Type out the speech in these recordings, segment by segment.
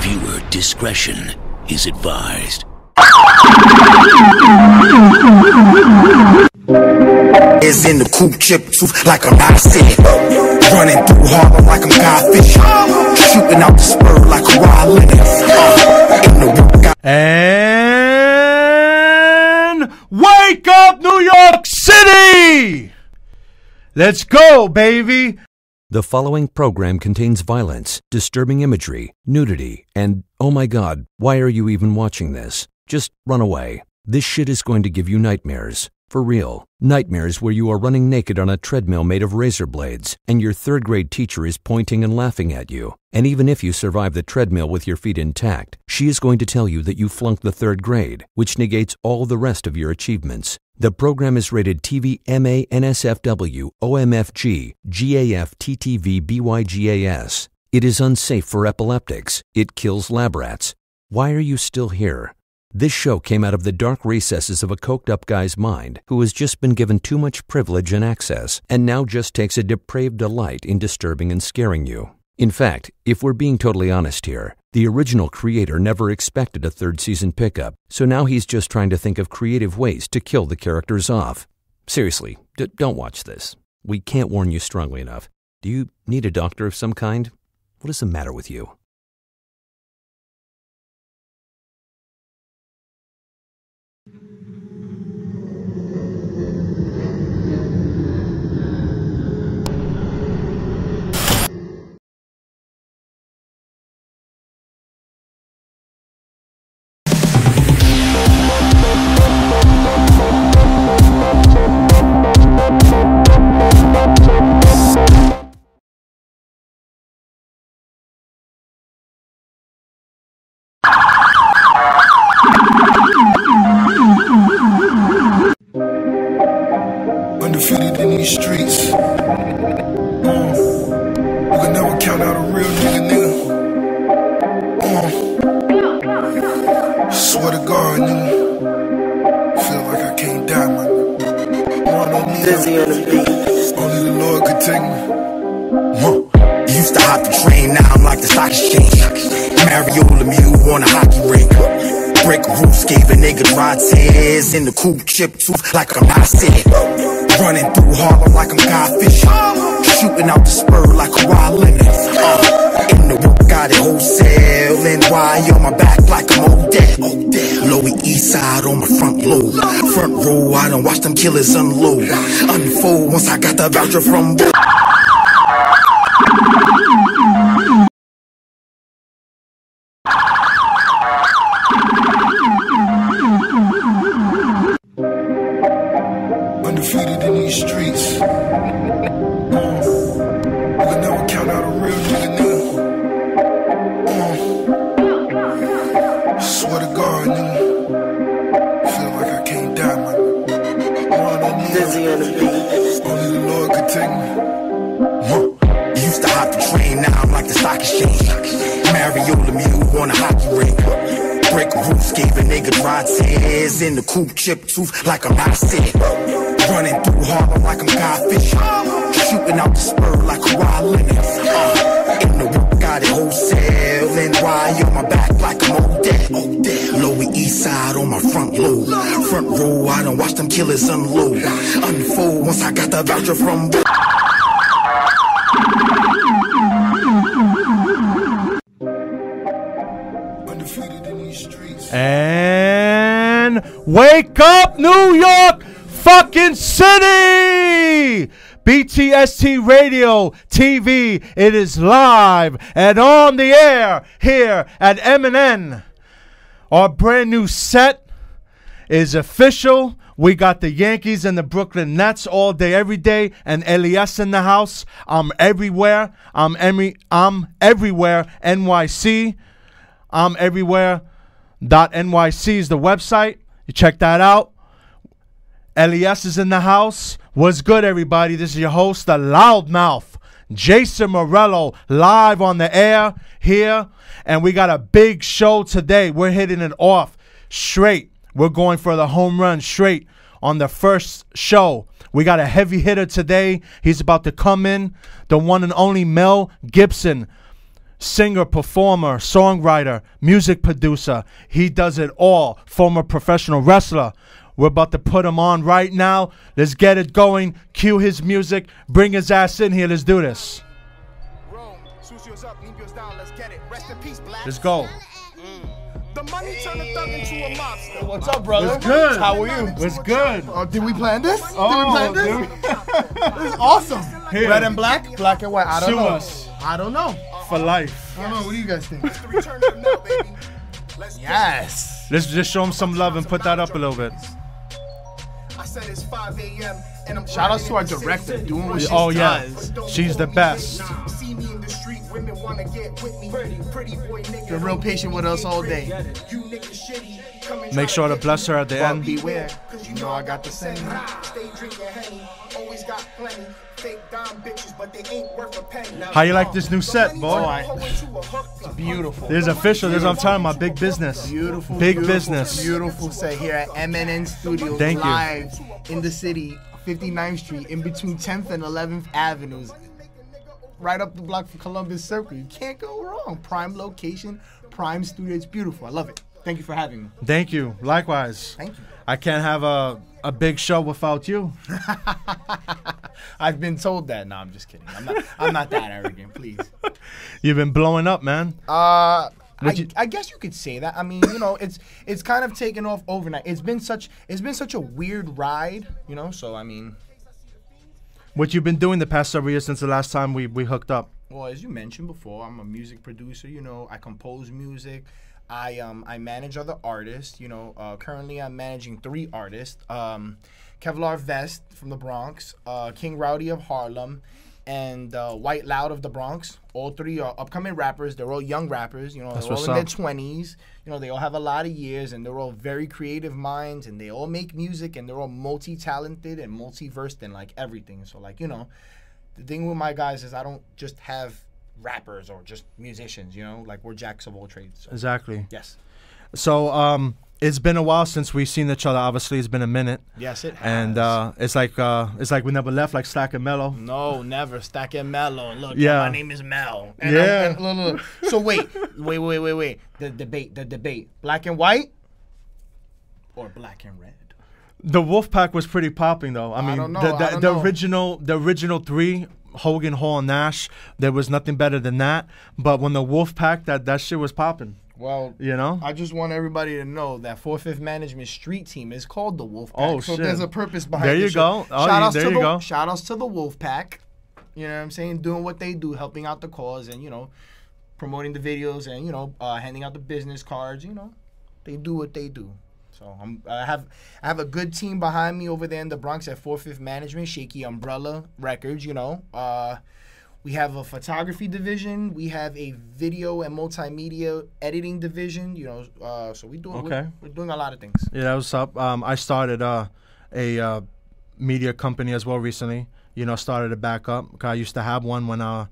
Viewer discretion is advised. Is in the coop chip tooth like I'm not sick. Running through Harlem like I'm Godfish. Shooting out the spur like a wild And wake up, New York City! Let's go, baby! The following program contains violence, disturbing imagery, nudity, and, oh my God, why are you even watching this? Just run away. This shit is going to give you nightmares. For real. Nightmares where you are running naked on a treadmill made of razor blades, and your third-grade teacher is pointing and laughing at you. And even if you survive the treadmill with your feet intact, she is going to tell you that you flunked the third grade, which negates all the rest of your achievements. The program is rated TV MA NSFW OMFG GAF TTV BYGAS. It is unsafe for epileptics. It kills lab rats. Why are you still here? This show came out of the dark recesses of a coked-up guy's mind who has just been given too much privilege and access, and now just takes a depraved delight in disturbing and scaring you. In fact, if we're being totally honest here, the original creator never expected a third season pickup, so now he's just trying to think of creative ways to kill the characters off. Seriously, don't watch this. We can't warn you strongly enough. Do you need a doctor of some kind? What is the matter with you? Undefeated in these streets. You can never count out a real nigga. Swear to God, nigga. Feel like I can't die, man. Dizzy on the beat. Only the Lord could take me. Used to hop the train, now I'm like the stock exchange. Mario Lemieux on a hockey rink. Brick roofs gave a nigga dry tears. In the coop chip tooth like I'm not sick. Running through Harlem like I'm Godfish. Shooting out the spur like a wild lemon. In the work, got it wholesale. NY on my back like I'm Odell. Lower East Side on my front load. Front row, I done watch them killers unload. Unfold once I got the voucher from undefeated in these streets. You can never count out a real nigga. Swear to God, nigga. Feel like I can't die, man. Dizzy on the beat. Only the Lord could take me. Used to hop the train, now I'm like the stock exchange. Mario Lemieux on a hockey rink. Brick roofs gave a nigga dry tears. In the coop chip tooth like I'm not sick. Running through Harlem like I'm Godfish. Shooting out the spur like a wild lemon. In the work, got it wholesale. NY on my back like I'm Odell. Lower East Side on my front load. Front row, I done watch them killers unload. Unfold once I got the voucher from undefeated in these streets. And wake up, New York fucking City! BTST Radio TV, it is live and on the air here at MNN. Our brand new set is official. We got the Yankees and the Brooklyn Nets all day, every day, and Elias in the house. I'm everywhere. I'm everywhere. NYC. I'm everywhere. .nyc is the website. You check that out. Elias is in the house. What's good, everybody? This is your host, the Loudmouth, Jason Murillo, live on the air here. And we got a big show today. We're hitting it off straight. We're going for the home run straight on the first show. We got a heavy hitter today. He's about to come in. The one and only Mel Gibsun. singer, performer, songwriter, music producer. He does it all. Former professional wrestler. We're about to put him on right now. Let's get it going. Cue his music. Bring his ass in here. Let's do this. Let's go. The money turned a thug into a mobster. What's up, brother? What's good? How are you? What's good? Did we plan this? Oh, did we plan this? This is awesome. Here. Red and black? Black and white. I don't Sue know. us. I don't know. For life. I don't know. What do you guys think? Yes. Let's just show him some love and put that up a little bit. I said it's 5 a.m. and I'm shout out to our director doing what she does. She's the best. See me in the street, women wanna get with me. Pretty boy nigga. You're real patient with us all day. You niggas shitty. Make sure to bless her at the end. Beware, cause you know I got the same. Stay drinking Henny, always got plenty. Fake dime bitches, but they ain't worth a penny. How you like this new set, boy? It's beautiful. This is official. This is what I'm talking about. Big business. Beautiful. Big beautiful, business. Beautiful set here at MNN Studios. Thank you. Live in the city, 59th Street, in between 10th and 11th Avenues. Right up the block from Columbus Circle. You can't go wrong. Prime location, prime studio. It's beautiful. I love it. Thank you for having me. Thank you. Likewise. Thank you. I can't have a big show without you. I've been told that. No, I'm just kidding. I'm not that arrogant, please. You've been blowing up, man. I guess you could say that. I mean, you know, it's kind of taken off overnight. It's been such a weird ride, you know. So I mean, what you've been doing the past several years since the last time we hooked up? Well, as you mentioned before, I'm a music producer. You know, I compose music. I manage other artists. You know, currently I'm managing 3 artists. Kevlar Vest from the Bronx, King Rowdy of Harlem, and White Loud of the Bronx. All 3 are upcoming rappers. They're all young rappers. You know, they're all in their 20s. You know, they all have a lot of years, and they're all very creative minds, and they all make music, and they're all multi-talented and multi-versed in, like, everything. So, like, you know, the thing with my guys is I don't just have rappers or just musicians, you know? Like, we're jacks of all trades. So. Exactly. Yes. So, it's been a while since we've seen each other. Obviously, it's been a minute. Yes, it has. And it's like we never left, like Stack and Mellow. No, never. Stack and Mellow. Look, yeah. My name is Mel. And yeah. Look. So wait. The debate. Black and white or black and red? The Wolfpack was pretty popping, though. I mean, don't know. the original 3, Hogan, Hall, and Nash, there was nothing better than that. But when the Wolfpack, that shit was popping. Well, you know, I just want everybody to know that 4/5 Management Street Team is called the Wolfpack. Oh, so shit. there's a purpose behind it. There you go. Shout outs to the Wolfpack. You know what I'm saying? Doing what they do, helping out the cause, and, you know, promoting the videos, and, you know, handing out the business cards. You know, they do what they do. So I have a good team behind me over there in the Bronx at 4/5 Management, Shaky Umbrella Records. You know, we have a photography division. We have a video and multimedia editing division. You know, so we're doing a lot of things. Yeah, what's up? I started a media company as well recently. You know, started it back up. I used to have one when I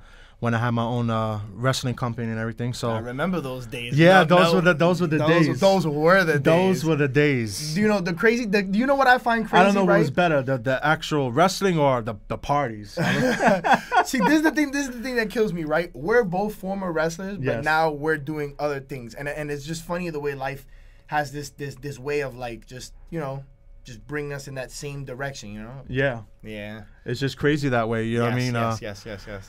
had my own wrestling company and everything. So I remember those days. Yeah, those were the days. Those were the days. Those were the days. Do you know the crazy? Do you know what I find crazy? I don't know what was better, the actual wrestling or the parties. See, this is the thing. This is the thing that kills me. Right? We're both former wrestlers, but Yes. now we're doing other things, and it's just funny the way life has this way of, like, just, you know, just bring us in that same direction, you know? Yeah. Yeah. It's just crazy that way, you know what I mean? Yes,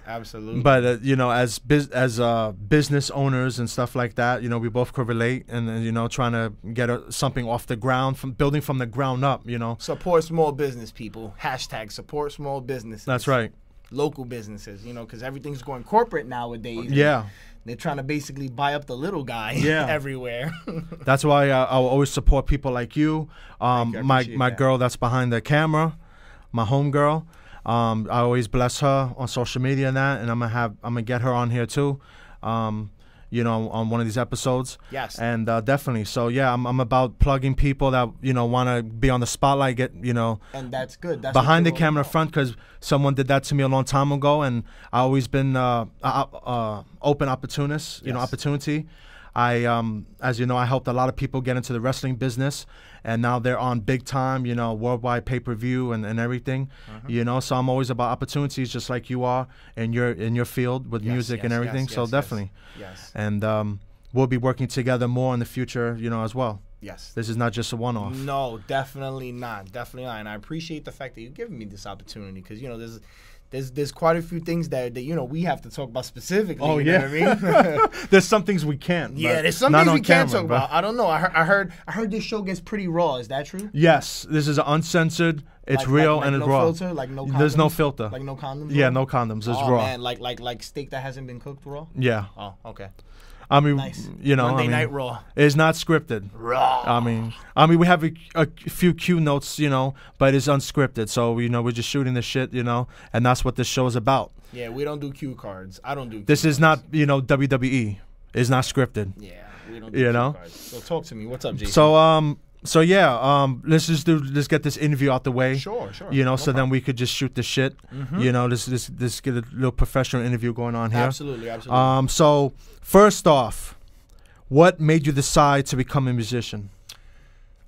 absolutely. But, you know, as business owners and stuff like that, you know, we both could relate and, you know, trying to get something off the ground, from building from the ground up, you know? Support small business, people. #, support small businesses. That's right. Local businesses, you know, because everything's going corporate nowadays. Yeah. They're trying to basically buy up the little guy everywhere. That's why I will always support people like you. My girl that's behind the camera, my homegirl. I always bless her on social media and that, and I'm gonna get her on here too. You know, on one of these episodes. Yes. And definitely. So yeah, I'm about plugging people that, you know, want to be on the spotlight, get, you know. And that's good. That's behind the camera front, because someone did that to me a long time ago, and I always been open opportunist, you know, opportunity. As you know, I helped a lot of people get into the wrestling business, and now they're on big time, you know, worldwide pay-per-view and everything, you know. So I'm always about opportunities, just like you are in your field with music and everything. So definitely, and we'll be working together more in the future, you know, as well. Yes. This is not just a one-off. No, definitely not. Definitely not. And I appreciate the fact that you've given me this opportunity, because, you know, there's quite a few things that you know, we have to talk about specifically. Oh, you know what I mean? There's some things we can't. Yeah, there's some things we can't talk about. I don't know. I heard this show gets pretty raw. Is that true? Yes. This is uncensored. It's real and it's no raw. Filter, like no condoms? There's no filter. Like no condoms? Yeah, no condoms. It's raw. Man, like steak that hasn't been cooked raw? Yeah. Oh, okay. I mean, Nice. you know, Monday Night Raw. It's not scripted. Raw. I mean, we have a few cue notes, you know, but it's unscripted. So, you know, we're just shooting the shit, you know, and that's what this show is about. Yeah, we don't do cue cards. I don't do cue This is cards. not, you know, WWE. It's not scripted. Yeah, we don't do You cue know? cards. So talk to me. What's up, Jason? So yeah, let's get this interview out the way. Sure. You know, so then we could just shoot the shit. You know, this get a little professional interview going on here. Absolutely. So first off, what made you decide to become a musician?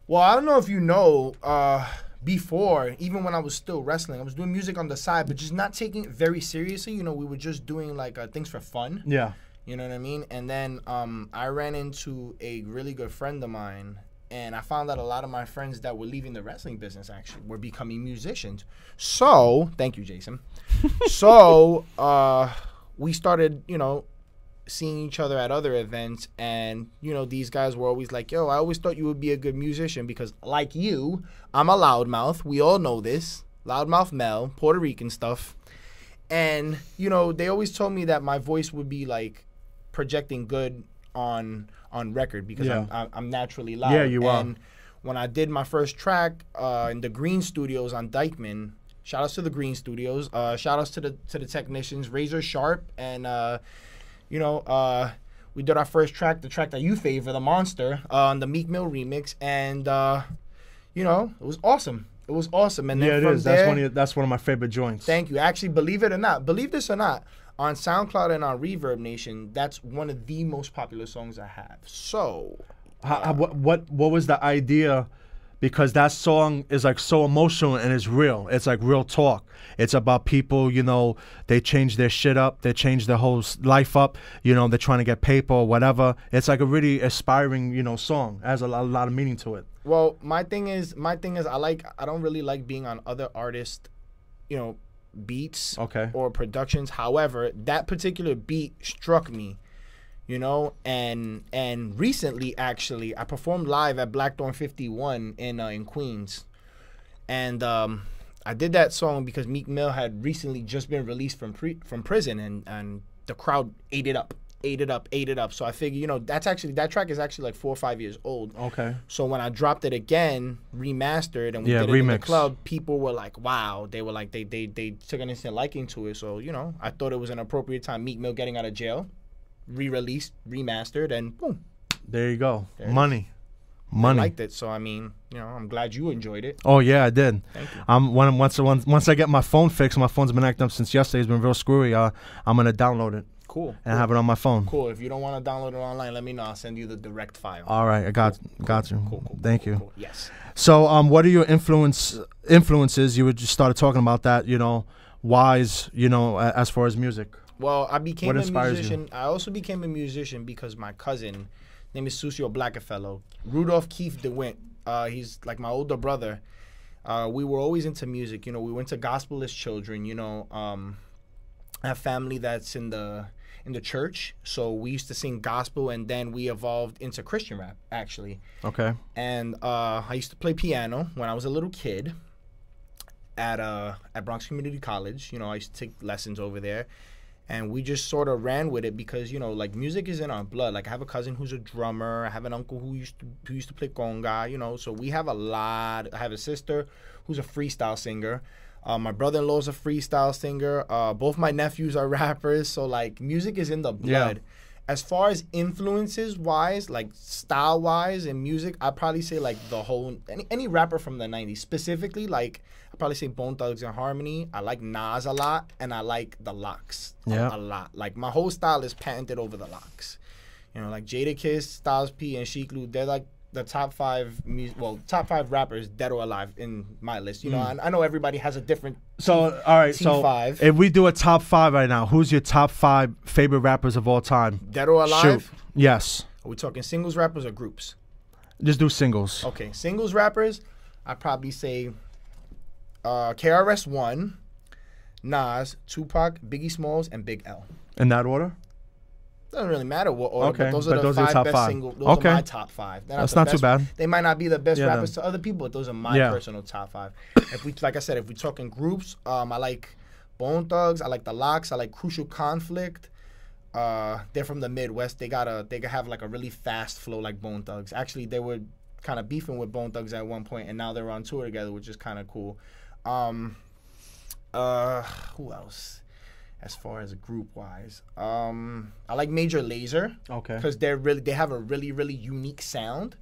Well, I don't know if you know, before, even when I was still wrestling, I was doing music on the side, but just not taking it very seriously. You know, we were just doing like things for fun. Yeah. You know what I mean? And then I ran into a really good friend of mine, and I found out a lot of my friends that were leaving the wrestling business actually were becoming musicians. So, thank you, Jason. So, we started, you know, seeing each other at other events, and, you know, these guys were always like, yo, I always thought you would be a good musician because, like you, I'm a loudmouth. We all know this. Loudmouth Mel, Puerto Rican stuff. And, you know, they always told me that my voice would be, like, projecting good on record because I'm naturally loud. Yeah, you are. And when I did my first track in the Green Studios on Dykeman, shout outs to the Green Studios, shout outs to the technicians, Razor Sharp, and you know, we did our first track, the track that you favor, The Monster, on the Meek Mill remix, and you know, it was awesome. It was awesome. And then Yeah, it from is. there, That's one of my favorite joints. thank you. Actually, believe this or not, on SoundCloud and on Reverb Nation, that's one of the most popular songs I have. So, What was the idea? Because that song is like so emotional and it's real. It's like real talk. It's about people, you know, they change their shit up. They change their whole life up. You know, they're trying to get paper or whatever. It's like a really aspiring, you know, song. It has a lot of meaning to it. well, my thing is, I don't really like being on other artists, you know, beats or productions. However, that particular beat struck me. You know, and recently, actually, I performed live at Blackthorn 51 in Queens, and I did that song because Meek Mill had recently just been released from prison, and the crowd ate it up. So I figured, you know, that track is actually like 4 or 5 years old. Okay. So when I dropped it again, remastered, and we did it in the club, people were like, wow. They were like, they took an instant liking to it. So, you know, I thought it was an appropriate time. Meek Mill getting out of jail. Re-released, remastered, and boom. There you go. There Money. I liked it, so I mean, you know, I'm glad you enjoyed it. Oh yeah, I did. Thank you. Once I get my phone fixed, my phone's been acting up since yesterday. It's been real screwy. I'm gonna download it. Cool. And have it on my phone. Cool. If you don't want to download it online, let me know. I'll send you the direct file. All right, I got you. Cool. Thank you. Cool. Yes. So, what are your influences? You just started talking about that. You know, whys. You know, as far as music. Well, I became What a inspires musician. you? I also became a musician because my cousin, name is Susio Blackafellow, Rudolph Keith DeWint. He's like my older brother. We were always into music. You know, we went to gospel as children. You know, I have family that's in the church, so we used to sing gospel, and then we evolved into Christian rap, actually. Okay. And I used to play piano when I was a little kid at Bronx Community College. You know, I used to take lessons over there. And we just sort of ran with it because, you know, like, music is in our blood. Like, I have a cousin who's a drummer. I have an uncle who used to play conga, you know. So we have a lot. I have a sister who's a freestyle singer. My brother-in-law's a freestyle singer. Both my nephews are rappers. So, like, music is in the blood. Yeah. As far as influences-wise, like, style-wise in music, I'd probably say, like, the whole... Any rapper from the 90s. Specifically, like... I'd probably say Bone Thugs and Harmony. I like Nas a lot, and I like the Locks a lot. Like, my whole style is patented over the Locks. You know, like Jadakiss, Styles P, and Sheek Loup, they're like the top 5 top 5 rappers dead or alive in my list. You know, I know everybody has a different So all right, T5. So if we do a top 5 right now, who's your top 5 favorite rappers of all time? Dead or alive? Shoot. Yes. Are we talking singles rappers or groups? Just do singles. Okay, singles rappers, I'd probably say KRS-One, Nas, Tupac, Biggie Smalls, and Big L. In that order? Doesn't really matter what order, Okay, but those but are the those are 5 top best 5. singles. Those Okay. are my top 5. They're That's the not too best- bad. They might not be the best Yeah, rappers to other people, but those are my Yeah. personal top 5. If we, like I said, if we're talking groups, I like Bone Thugs, I like the Lox, I like Crucial Conflict. They're from the Midwest. They can have like a really fast flow like Bone Thugs. Actually, they were kind of beefing with Bone Thugs at one point, and now they're on tour together, which is kind of cool. Who else? As far as group wise, I like Major Lazer. Okay. Because they have a really unique sound.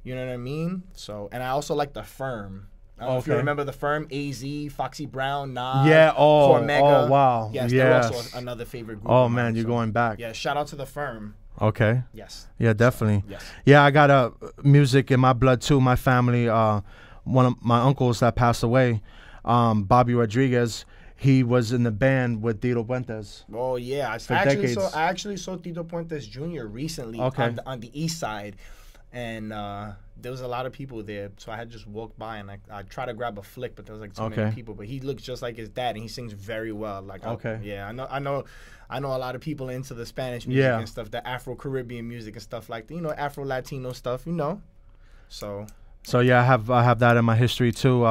You know what I mean? So, and I also like the Firm. I don't know if you Okay. remember the Firm, AZ, Foxy Brown, Nas, Yeah, Cormega. oh, wow. Yes, Yes. they're also another favorite group. Oh of mine, man, you're so, going back. Yeah, shout out to the Firm. Okay. Yes. Yeah, definitely. Yes. Yeah, I got music in my blood too. My family, one of my uncles that passed away, Bobby Rodriguez, he was in the band with Tito Puentes. Oh yeah, I decades. actually saw Tito Puentes Jr. recently Okay. on the east side, and there was a lot of people there. So I had just walked by and I tried to grab a flick, but there was like too many people. But he looks just like his dad, and he sings very well. Like Okay. yeah, I know a lot of people into the Spanish music Yeah. and stuff, the Afro Caribbean music and stuff like that. You know, Afro Latino stuff. You know, so. So yeah, I have that in my history too.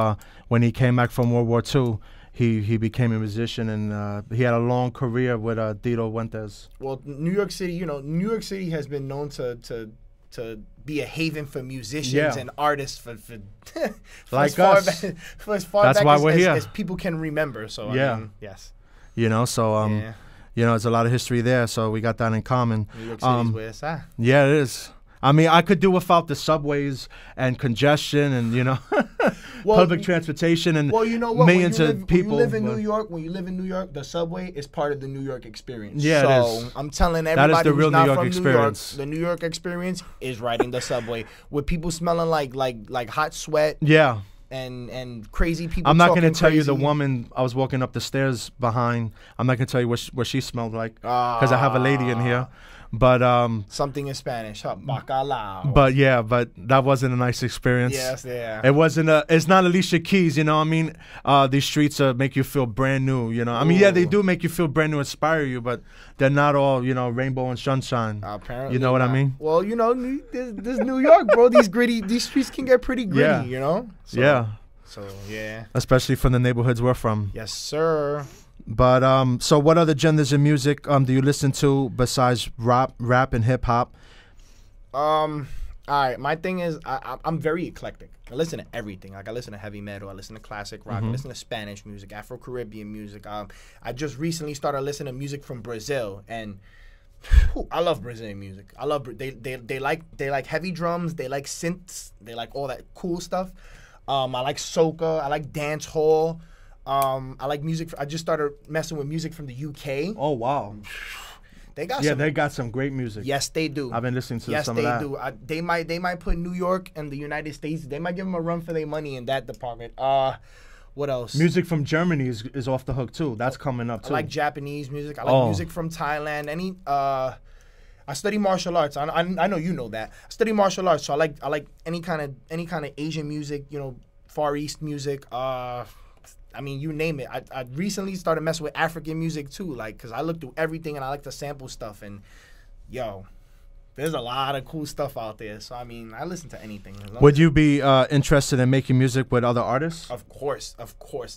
When he came back from World War II, he became a musician, and he had a long career with Tito Puentes. Well, New York City, you know, New York City has been known to be a haven for musicians and artists for like as far us. for as far That's back why as, we're as, here. as people can remember. So Yeah. I mean, yes, You know, so yeah. you know, there's a lot of history there. So we got that in common. New York City's where it's at. Yeah, it is. I mean, I could do without the subways and congestion and, you know, public transportation and Well, you know what? millions when you of live, people. When you live in but- New York, the subway is part of the New York experience. Yeah, it so is. I'm telling That is everybody the who's real not New York from experience. New York, the New York experience is riding the subway with people smelling like hot sweat Yeah. and crazy people. I'm not going to talking tell you the crazy. woman I was walking up the stairs behind. I'm not going to tell you what she smelled like because I have a lady in here. But Something in Spanish, huh? Bacalao. but yeah, but that wasn't a nice experience. Yes, yeah. It wasn't it's not Alicia Keys, you know what I mean? These streets make you feel brand new, you know. I mean, yeah, they Ooh. do make you feel brand new, inspire you, but they're not all, you know, rainbow and sunshine. Apparently You know what I not. mean? Well, you know, this New York, bro. These streets can get pretty gritty, Yeah. you know? So, Yeah, So, yeah. especially from the neighborhoods we're from. Yes, sir. But so what other genres of music do you listen to besides rap and hip hop? All right. My thing is, I'm very eclectic. I listen to everything. Like I listen to heavy metal. I listen to classic rock. I listen to Spanish music, Afro Caribbean music. I just recently started listening to music from Brazil, and I love Brazilian music. I love they like heavy drums. They like synths. They like all that cool stuff. I like soca. I like dance hall. I like music. I just started messing with music from the UK. Oh wow. They got Yeah, some. they got some great music. Yes, they do. I've been listening to Yes, some they of that. do. They might put New York and the United States. They might give them a run for their money in that department. What else? Music from Germany is off the hook too. That's coming up I too. like Japanese music. I like music from Thailand. I study martial arts. I know you know that. I study martial arts, so I like any kind of Asian music. You know, Far East music. I mean, you name it. I recently started messing with African music too, like, cause I look through everything and I like to sample stuff. And yo, there's a lot of cool stuff out there. So I mean, I listen to anything. As long Would as- you be interested in making music with other artists? Of course,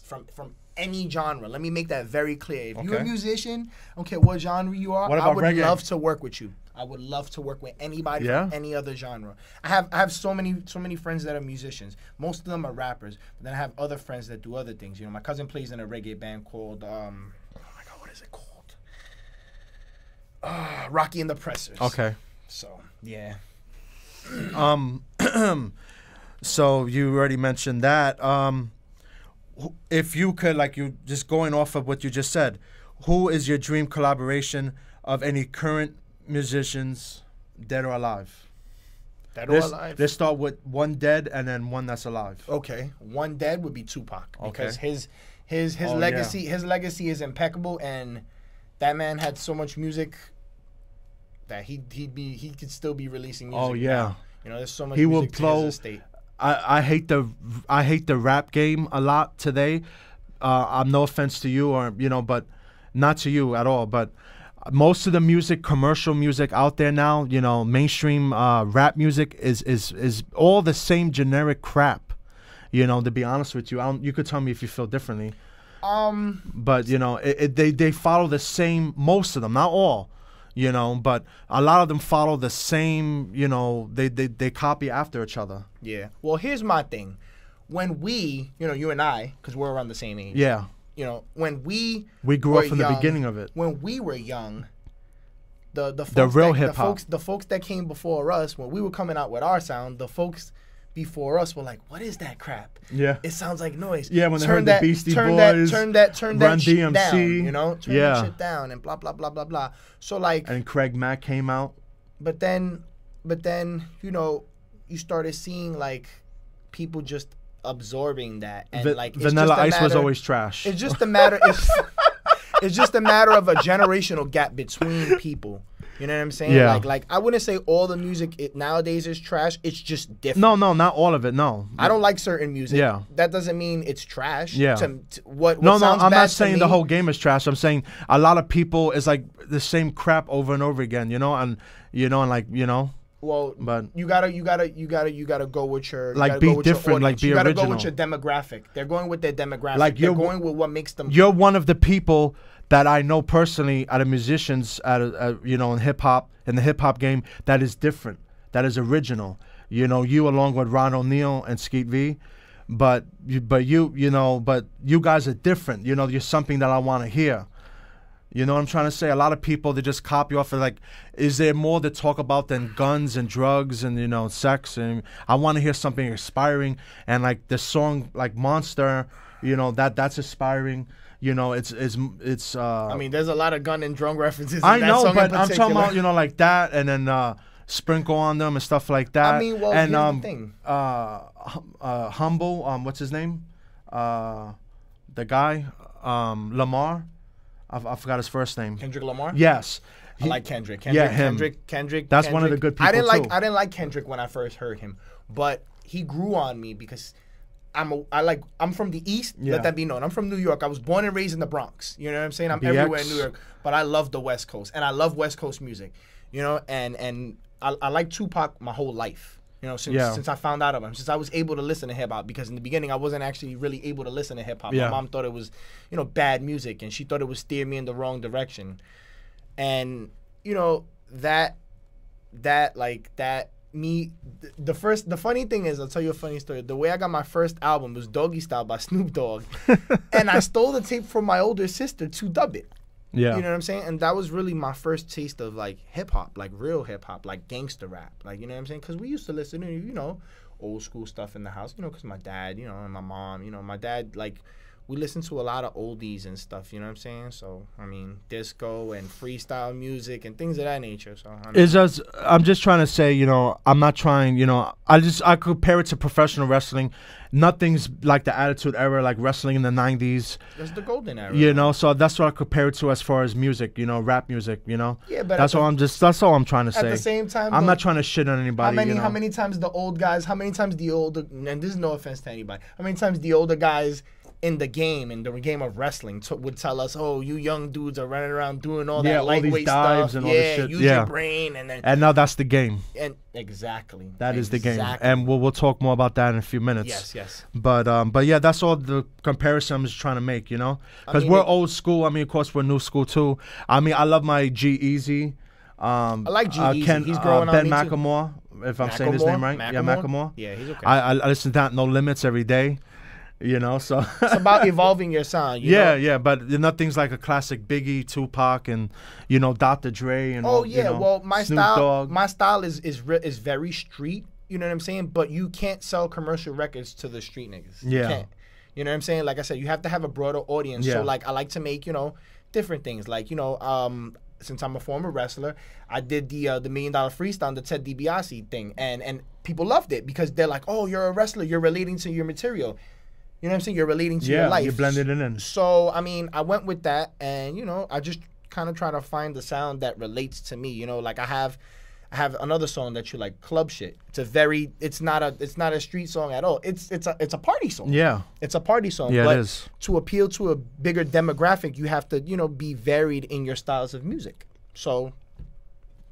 from any genre. Let me make that very clear. If you're a Okay. musician, I don't care what genre you are, What I about would reggae? love to work with you. I would love to work with anybody Yeah? from any other genre. I have so many friends that are musicians. Most of them are rappers, but then I have other friends that do other things. You know, my cousin plays in a reggae band called oh my god, what is it called? Rocky and the Pressers. Okay. So yeah. So you already mentioned that. If you could, like, you just going off of what you just said, who is your dream collaboration of any current musicians Dead or alive. Dead or alive? Let's start with one dead and then one that's alive. Okay. One dead would be Tupac. Because Okay. his legacy is impeccable, and that man had so much music that he could still be releasing music. Oh yeah. Now. You know, there's so much He music will to blow. his estate. I hate the rap game a lot today. I'm no offense to you, or but not to you at all. But most of the music, commercial music out there now, mainstream rap music is all the same generic crap. To be honest with you, you could tell me if you feel differently. But they follow the same. Most of them, not all. But a lot of them follow the same, they copy after each other. Yeah. Well, here's my thing. When we, you and I, because we're around the same age. Yeah. When we grew up from the beginning of it. When we were young, the real hip hop. The folks that came before us, when we were coming out with our sound, the folks before us were like, "What is that crap? Yeah, it sounds like noise." Yeah, when they heard the Beastie Boys, turn that Run shit DMC, down, turn that shit down, and blah blah blah blah blah. So like, and Craig Mack came out. But then, you started seeing like people just absorbing that, and like Vanilla Ice was always trash. It's just a matter. It's just a matter of a generational gap between people. You know what I'm saying? Yeah. Like I wouldn't say all the music nowadays is trash. It's just different. No, not all of it. No, I don't like certain music. Yeah. That doesn't mean it's trash. Yeah. What no, sounds I'm bad not to saying me, the whole game is trash. I'm saying a lot of people is like the same crap over and over again. Well, but you gotta go with your be different, like be you gotta original. go with your demographic. They're going with their demographic. Like they're going with what makes them. You're one of the people that I know personally out of musicians in hip hop, in the hip hop game, that is different, that is original. You along with Ron O'Neal and Skeet V, but you guys are different. You're something that I want to hear. You know what I'm trying to say? A lot of people, they just copy off of like, is there more to talk about than guns and drugs and, sex? And I want to hear something inspiring. And like the song like Monster, that's inspiring. It's I mean, there's a lot of gun and drunk references in I that know, song but in I'm talking particular. about, like that, and then sprinkle on them and stuff like that. I mean, well, and here's the thing. Humble, what's his name? The guy, Lamar. I forgot his first name. Kendrick Lamar? Yes. I like Kendrick. Yeah, him. Kendrick. That's one of the good people, I didn't too. I didn't like Kendrick when I first heard him, but he grew on me because I'm from the East. Yeah. Let that be known. I'm from New York. I was born and raised in the Bronx. You know what I'm saying? I'm BX. everywhere in New York, but I love the West Coast, and I love West Coast music. And I like Tupac my whole life. Since I found out about him, since I was able to listen to hip hop, because in the beginning I wasn't actually really able to listen to hip hop. Yeah. My mom thought it was, bad music, and she thought it would steer me in the wrong direction. And the funny thing is, I'll tell you a funny story. The way I got my first album was Doggy Style by Snoop Dogg, and I stole the tape from my older sister to dub it. Yeah. You know what I'm saying? And that was really my first taste of like hip hop, like real hip hop, like gangster rap. Like, you know what I'm saying? Because we used to listen to, old school stuff in the house, because my dad, and my mom, my dad, like, we listened to a lot of oldies and stuff, you know what I'm saying? So, I mean, disco and freestyle music and things of that nature. So, I'm just trying to say, I'm not trying, I compare it to professional wrestling. Nothing's like the Attitude Era, like wrestling in the 90s. That's the golden era. So that's what I compare it to as far as music, rap music, Yeah, but that's all I'm trying to say. At the same time, I'm not trying to shit on anybody. How many times the old guys, and this is no offense to anybody, how many times the older guys in the game of wrestling would tell us, "Oh, you young dudes are running around doing all that lightweight dives stuff. And all this shit. Use your brain." And now that's the game. And exactly. That is the game. And we'll talk more about that in a few minutes. Yes. But yeah, that's all the comparison I'm just trying to make, because we're old school. I mean, of course, we're new school too. I mean, I love my G-Eazy. I like G-Eazy. He's growing Ben on me McLemore, if I'm saying his name right. Yeah, McLemore. Yeah, he's okay. I listen to that No Limits every day. So it's about evolving your sound. Yeah, but nothing's like a classic Biggie, Tupac, and Dr. Dre and well, my Snoop style, Dogg. my style is very street. You know what I'm saying? But you can't sell commercial records to the street niggas. Yeah. You can't. You know what I'm saying? Like I said, you have to have a broader audience. Yeah. So like I like to make different things. Like since I'm a former wrestler, I did the $1 Million Freestyle, the Ted DiBiase thing, and people loved it because they're like, oh, you're a wrestler, you're relating to your material. You know what I'm saying? You're relating to your life. You blended it in. So, I mean, I went with that, and, you know, I just kind of try to find the sound that relates to me. You know, like I have another song that you like, Club Shit. It's not a street song at all. It's a party song. Yeah. It's a party song. Yeah, but it is. to appeal to a bigger demographic, you have to, you know, be varied in your styles of music. So,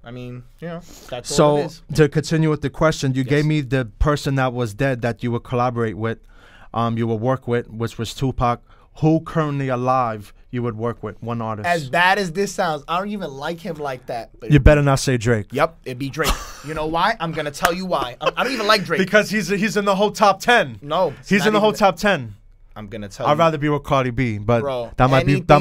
I mean, you know, that's all it is. So, to continue with the question, you gave me the person that was dead that you would collaborate with, you would work with, which was Tupac. Who currently alive you would work with? One artist. As bad as this sounds, I don't even like him like that. But You better not say Drake. Yep, it'd be Drake. You know why? I'm gonna tell you why. I don't even like Drake. Because he's in the whole top 10. No, he's in the whole top 10. I'm gonna tell you. I'd rather be with Cardi B, but Bro, that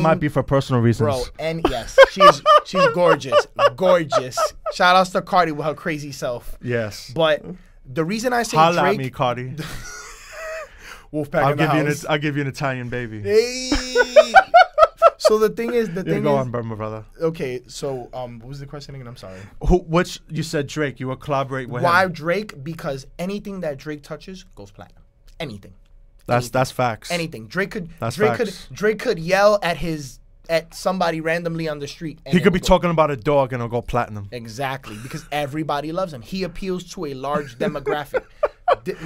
might be for personal reasons. Bro, and yes, she's gorgeous, gorgeous. Shout outs to Cardi with her crazy self. Yes, but the reason I say holla Drake, at me, Cardi. Wolfpack I'll give you an Italian baby. Hey. So the thing is, go on, my brother. Okay, so what was the question again? I'm sorry. Which you said Drake? You would collaborate with him. Why Drake? Because anything that Drake touches goes platinum. Anything. That's facts. Anything. Drake could yell at somebody randomly on the street. And he could be talking about a dog and it'll go platinum. Exactly, because everybody loves him. He appeals to a large demographic.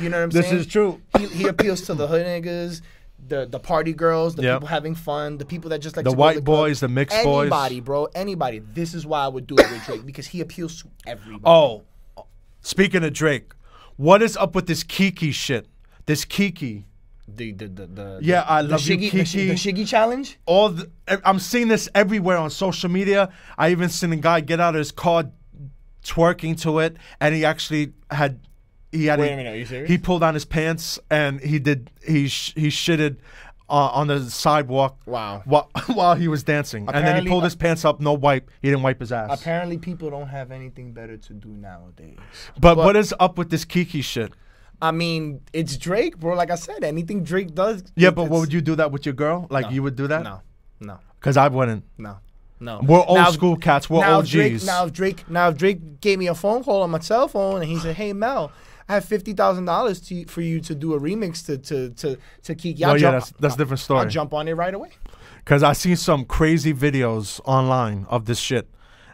You know what I'm saying? This is true. He appeals to the hood niggas, the party girls, the people having fun, the people that just like the to white go to boys, the mixed boys. Anybody, bro, anybody. This is why I would do it with Drake, because he appeals to everybody. Oh, speaking of Drake, what is up with this Kiki shit? This Kiki. I love you, Kiki. The Shiggy challenge. I'm seeing this everywhere on social media. I even seen a guy get out of his car twerking to it, and he actually had. Wait a minute, are you serious? He pulled down his pants and he shitted on the sidewalk. Wow. While he was dancing, and then he pulled his pants up, no wipe. He didn't wipe his ass. Apparently, people don't have anything better to do nowadays. But what is up with this Kiki shit? I mean, it's Drake, bro. Like I said, anything Drake does. Yeah, but what would you do that with your girl? Like you would do that? No. Because I wouldn't. No. We're old school cats. We're OGs. Now if Drake gave me a phone call on my cell phone and he said, "Hey Mel, I have $50,000 for you to do a remix to Kiki." That's a different story. I'll jump on it right away. Because I seen some crazy videos online of this shit,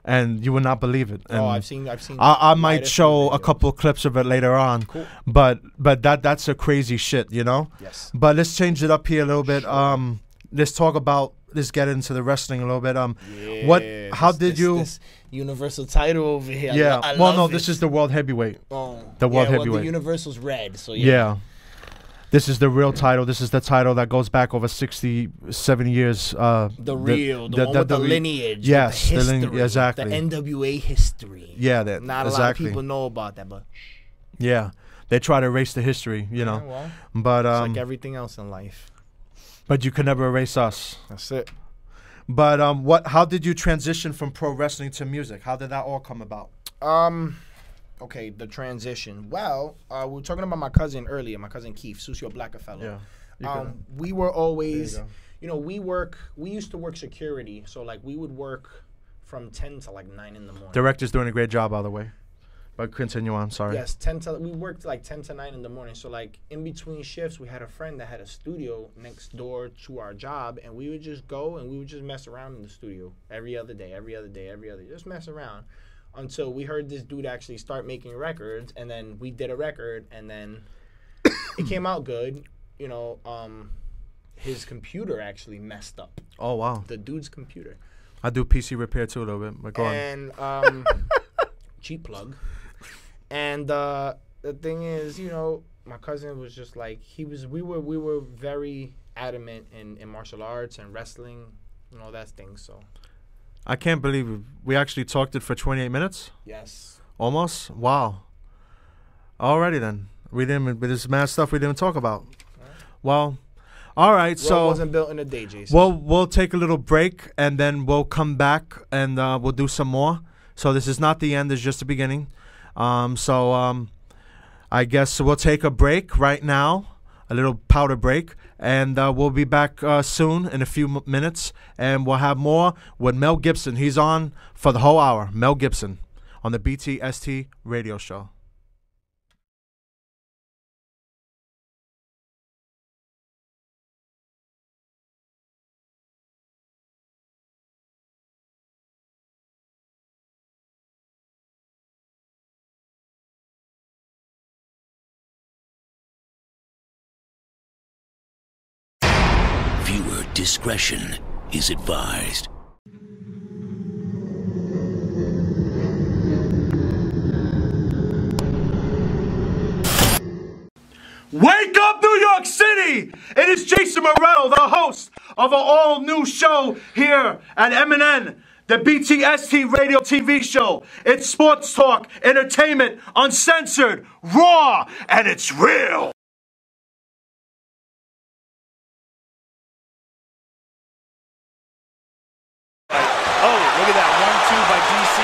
and you would not believe it. And I've seen. I might show a couple of clips of it later on. Cool. But that's a crazy shit, you know. Yes. But let's change it up here a little bit. Let's get into the wrestling a little bit. How did you? This Universal title over here. Yeah. I love this is the world heavyweight. Oh. The world heavyweight. Well, the Universal's red, so yeah. This is the real title. This is the title that goes back over 60, 70 years. The one with the lineage. Yes, the history, exactly. The NWA history. Yeah, not a lot of people know about that, but yeah, they try to erase the history, you know. Well, but it's like everything else in life. But you can never erase us. That's it. But how did you transition from pro wrestling to music? How did that all come about? Okay, the transition. Well, we were talking about my cousin earlier, my cousin Keith, Susio Blackafellow. Yeah. We were always, we used to work security. So, like, we would work from 10 to, like, 9 in the morning. Director's doing a great job, by the way. But continue on, sorry. Yes, we worked, like, 10 to 9 in the morning. So, like, in between shifts, we had a friend that had a studio next door to our job. And we would just go and we would just mess around in the studio every other day. Just mess around. Until we heard this dude actually start making records, and then we did a record, and then it came out good. His computer actually messed up. Oh, wow. The dude's computer. I do PC repair too a little bit, but go on. And cheap plug. And the thing is, my cousin was just like, we were very adamant in martial arts and wrestling and all that thing, so. I can't believe we actually talked it for 28 minutes. Yes. Almost? Wow. Alrighty then. But there's mad stuff we didn't talk about. Well, all right. So wasn't built in a day, Jason. We'll take a little break and then we'll come back and we'll do some more. So this is not the end. It's just the beginning. I guess we'll take a break right now. little powder break, and we'll be back soon in a few minutes, and we'll have more with Mel Gibsun. He's on for the whole hour. Mel Gibsun on the BTST radio show. Viewer discretion is advised. Wake up, New York City! It is Jason Murillo, the host of an all-new show here at MNN, the BTST radio TV show. It's sports talk, entertainment, uncensored, raw, and it's real. Look at that, 1-2 by DC.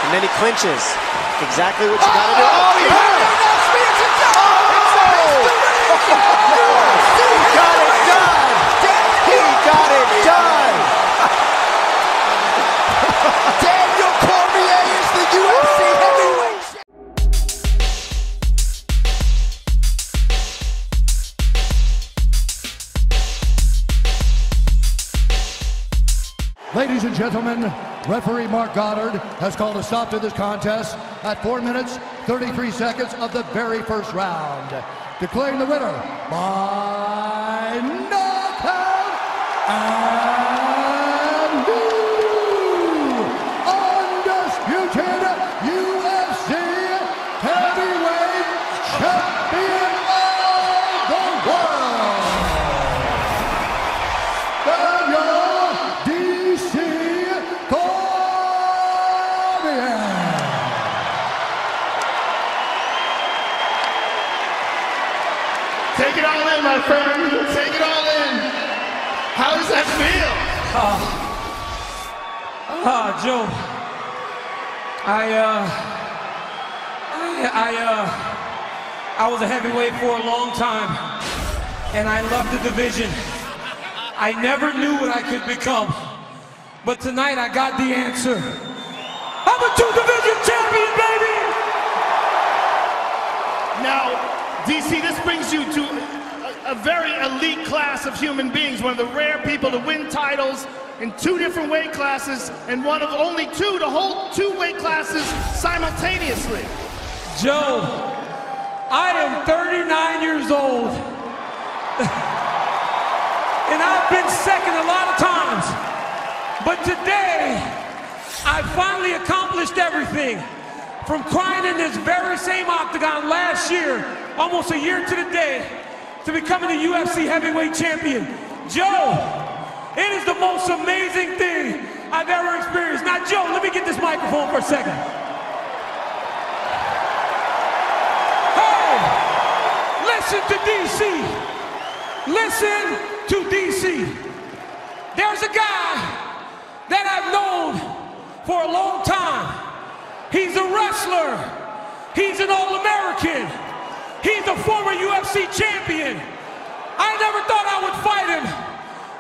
And then he clinches. Exactly what you gotta do. Oh, he got it done! He got it done! Daniel Cormier is the UFC heavyweight. Ladies and gentlemen, referee Mark Goddard has called a stop to this contest at 4 minutes, 33 seconds of the very first round, declaring the winner by knockout and new undisputed UFC heavyweight champion of the world, Take it all in, my friend. Take it all in. How does that feel? Joe, I was a heavyweight for a long time, and I loved the division. I never knew what I could become, but tonight I got the answer. I'm a 2-division champion, baby! Now, DC, this brings you to a very elite class of human beings, one of the rare people to win titles in 2 different weight classes, and one of only 2 to hold 2 weight classes simultaneously. Joe, I am 39 years old, and I've been second a lot of times, but today, I finally accomplished everything. From crying in this very same octagon last year, almost a year to the day, to becoming the UFC heavyweight champion. Joe, it is the most amazing thing I've ever experienced. Now, Joe, let me get this microphone for a second. Hey, listen to DC. Listen to DC. There's a guy that I've known for a long time. He's a wrestler. He's an All-American. He's a former UFC champion. I never thought I would fight him,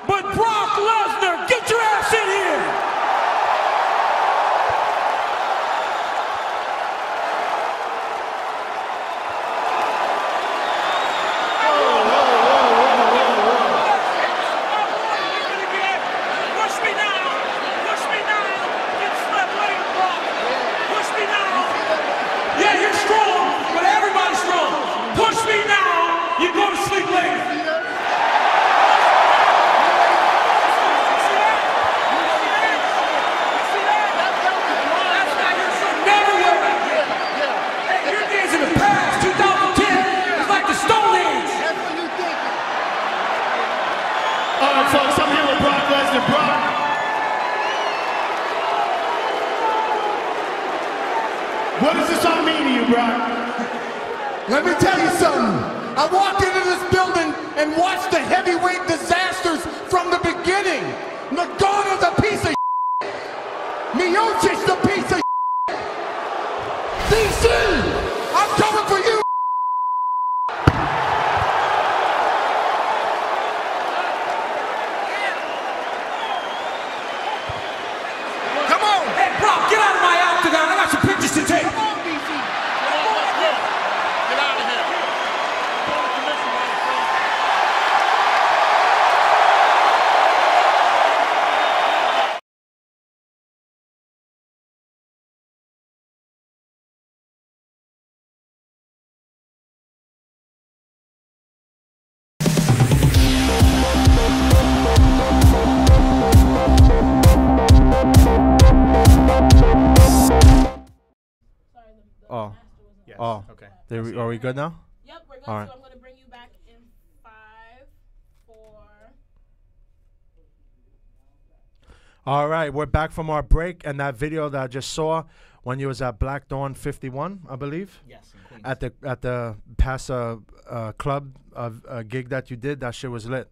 but Brock Lesnar, get your ass in here. Folks, I'm here with Brock Lesnar. Brock, what does this all mean to you, Brock? Let me tell you something. I walked into this building and watched the heavyweight disasters from the beginning. Nagano's a piece of shit. Miocic's a piece of shit. DC, I'm coming for you. Oh. Yes. Oh. Okay. Are we good now? Yep, we're good. All right. So I'm going to bring you back in 5, 4. All right, we're back from our break, and that video that I just saw when you was at Black Dawn 51, I believe. Yes, in Queens. At the Pasa club gig that you did, that shit was lit.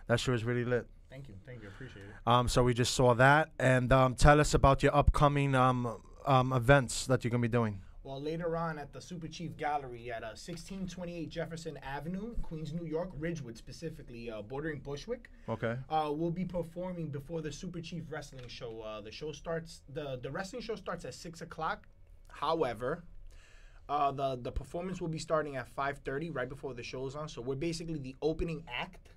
That shit was really lit. Thank you, appreciate it. So we just saw that, and tell us about your upcoming events that you're gonna be doing. Well, later on at the Super Chief Gallery at 1628 Jefferson Avenue, Queens, New York, Ridgewood specifically, bordering Bushwick. Okay. We'll be performing before the Super Chief Wrestling Show. The wrestling show starts at 6 o'clock. However, the performance will be starting at 5:30, right before the show's on. So we're basically the opening act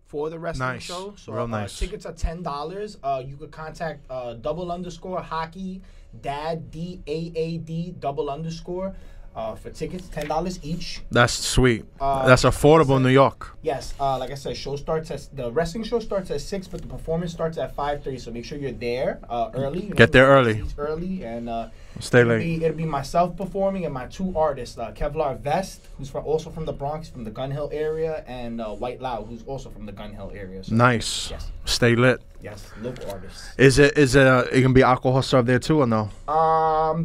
for the wrestling show. So real nice. Tickets are $10. You could contact _hockey dad DAAD _ for tickets, $10 each. That's sweet. That's affordable in New York. Yes, like I said, the wrestling show starts at 6, but the performance starts at 5:30. So make sure you're there early. Get there early. Early and stay late. It'll be myself performing and my 2 artists, Kevlar Vest, who's also from the Bronx, from the Gun Hill area, and White Loud, who's also from the Gun Hill area. So, nice. Yes. Stay lit. Yes, local artists. Is it gonna be alcohol served there too or no?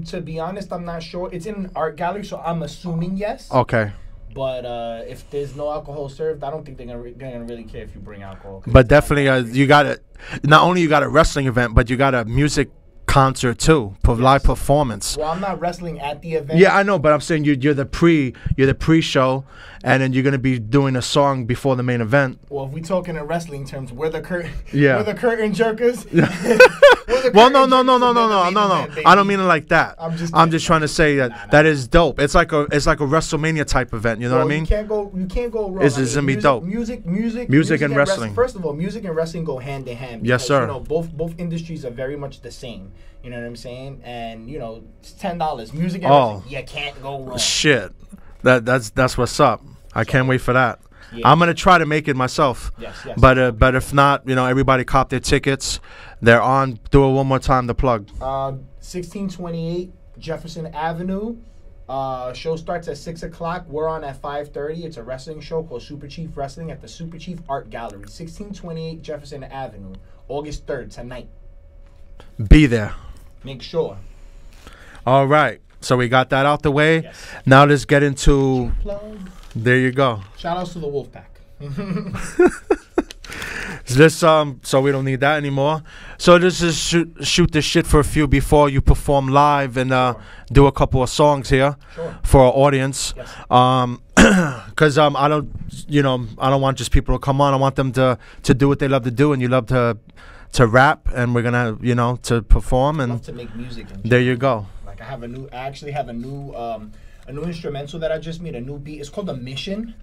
To be honest, I'm not sure. It's in an art gallery, so I'm assuming yes. Okay. But if there's no alcohol served, I don't think they're gonna really care if you bring alcohol. But definitely, you got it. Not only you got a wrestling event, but you got a music concert too, live performance. Well, I'm not wrestling at the event. Yeah, I know, but I'm saying you're the pre-show, and then you're gonna be doing a song before the main event. Well, if we talking in wrestling terms, we're the curtain jerkers. Well, no. I don't mean it like that. I'm just trying to say that that is dope. It's like a WrestleMania type event. You know what I mean? You can't go wrong. It's gonna be dope. Music and wrestling. First of all, music and wrestling go hand in hand. Because, yes, sir. You know, both industries are very much the same. You know what I'm saying? And you know, it's $10. Music and wrestling, you can't go wrong. Shit, that's what's up. I can't wait for that. Yeah. I'm gonna try to make it myself. Yes. But if not, you know, everybody cop their tickets. They're on. Do it one more time. The plug. 1628 Jefferson Avenue. Show starts at 6 o'clock. We're on at 5:30. It's a wrestling show called Super Chief Wrestling at the Super Chief Art Gallery, 1628 Jefferson Avenue, August 3rd tonight. Be there. Make sure. All right. So we got that out the way. Yes. Now let's get into. Plug. There you go. Shout outs to the Wolfpack. This so we don't need that anymore. So this is shoot this shit for a few before you perform live and do a couple of songs here for our audience. Yes. Because I don't want just people to come on. I want them to do what they love to do, and you love to rap, and we're gonna to perform and love to make music. And there you go. Like I actually have a new instrumental that I just made, a new beat. It's called The Mission.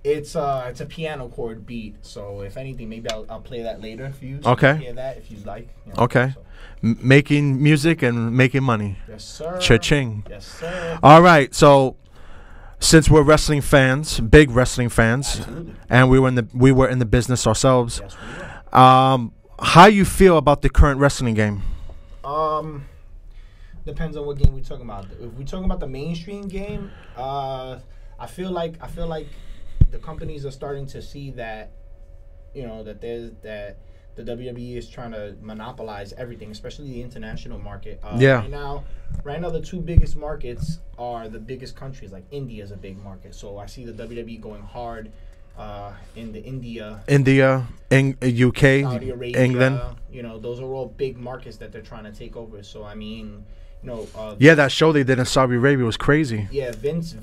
It's a piano chord beat. So if anything, maybe I'll play that later for you. So okay. You can hear that if you'd like. Okay. So. Making music and making money. Yes, sir. Cha-ching. Yes, sir. All right. So since we're wrestling fans, big wrestling fans, absolutely, and we were in the business ourselves. Yes, we were. How you feel about the current wrestling game? Depends on what game we're talking about. If we're talking about the mainstream game, I feel like the companies are starting to see that, that the WWE is trying to monopolize everything, especially the international market. Right now, the 2 biggest markets are the biggest countries. Like India is a big market, so I see the WWE going hard in the India, UK, Saudi Arabia, England. Those are all big markets that they're trying to take over. So I mean. That show they did in Saudi Arabia was crazy. Yeah, Vince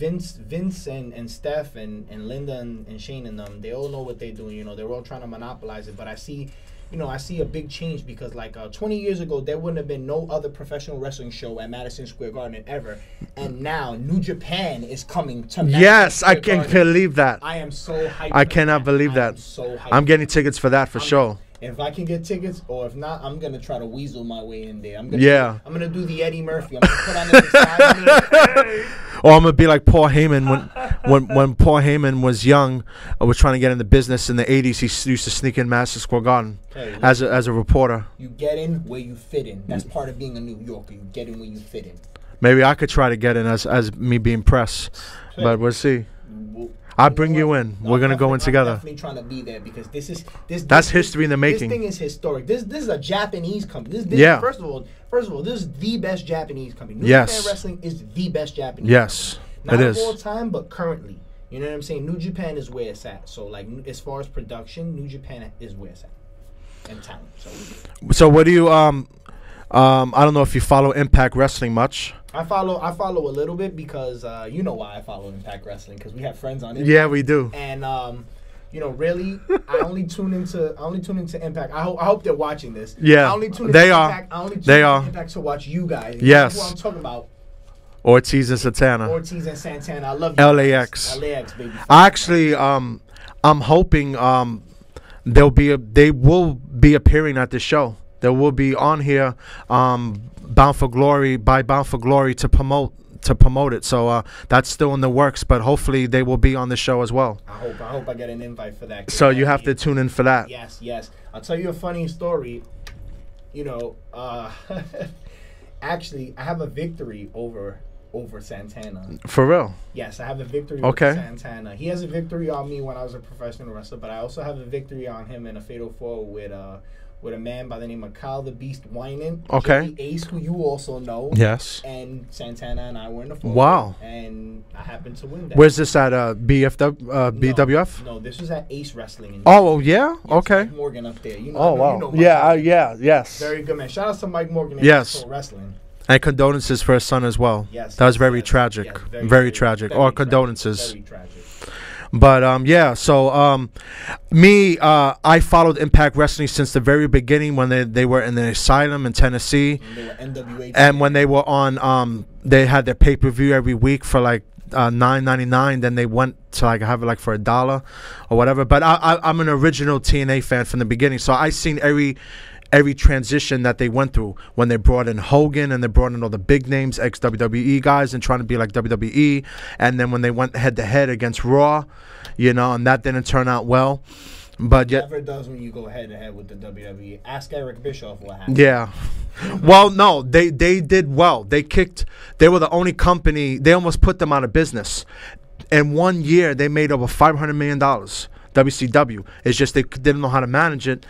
and Steph and Linda and Shane and them, they all know what they're doing. They're all trying to monopolize it. But I see a big change because 20 years ago, there wouldn't have been no other professional wrestling show at Madison Square Garden ever. And now New Japan is coming to Madison Square I can't believe that. I am so hyped. I cannot believe that. I'm so hyped. I'm getting tickets for that for sure. If I can get tickets, or if not, I'm gonna try to weasel my way in there. I'm gonna do the Eddie Murphy. I'm gonna put on the side. Or I'm gonna be like Paul Heyman when Paul Heyman was young, was trying to get in the business in the '80s. He used to sneak in Madison Square Garden as a reporter. You get in where you fit in. That's part of being a New Yorker. You get in where you fit in. Maybe I could try to get in as me being press, but we'll see. I'll bring you in. We're gonna go in together. I'm definitely trying to be there because that's history in the making. This thing is historic. This is a Japanese company. First of all, this is the best Japanese company. New Japan Wrestling is the best Japanese. Yes, company. it is. Not of all time, but currently. You know what I'm saying? New Japan is where it's at. So like as far as production, New Japan is where it's at. And talent. So what do you I don't know if you follow Impact Wrestling much. I follow a little bit because you know why I follow Impact Wrestling, because we have friends on it. Yeah, we do. And you know, really, I only tune into Impact. I hope they're watching this. Yeah, I only tune into Impact. I only tune into Impact to watch you guys. Yes, that's what I'm talking about. Ortiz and Santana. Ortiz and Santana. I love you. LAX. LAX, baby. Actually, I'm hoping they will be appearing at the show. They will be on here, Bound for Glory to promote it. So that's still in the works, but hopefully they will be on the show as well. I hope I get an invite for that. So you have to tune in for that. Yes. I'll tell you a funny story. You know, actually, I have a victory over Santana. For real? Yes, I have a victory over Santana. He has a victory on me when I was a professional wrestler, but I also have a victory on him in a fatal four with a man by the name of Kyle the Beast Winan. Okay. Ace, who you also know. Yes. And Santana and I were in the four. Wow. And I happened to win that. Where's this at? BWF? No, this was at Ace Wrestling. Oh, yeah? Yes, Okay. Mike Morgan up there. You know, oh, wow. You know yes. Very good man. Shout out to Mike Morgan. Yes. Wrestling. And condolences for his son as well. Yes. That was very tragic. Yes, very tragic. Very condolences. Very tragic. But yeah, so I followed Impact Wrestling since the very beginning when they were in the asylum in Tennessee, and they were NWA and when they were on they had their pay-per-view every week for like $9.99. Then they went to like have it like for $1 or whatever. But I'm an original TNA fan from the beginning, so I seen every transition that they went through when they brought in Hogan and they brought in all the big names, ex-WWE guys, and trying to be like WWE. And then when they went head-to-head against Raw, you know, and that didn't turn out well. But yet, never does when you go head-to-head with the WWE. Ask Eric Bischoff what happened. Yeah. Well, no, they did well. They were the only company, they almost put them out of business. In 1 year, they made over $500 million, WCW. It's just they didn't know how to manage it.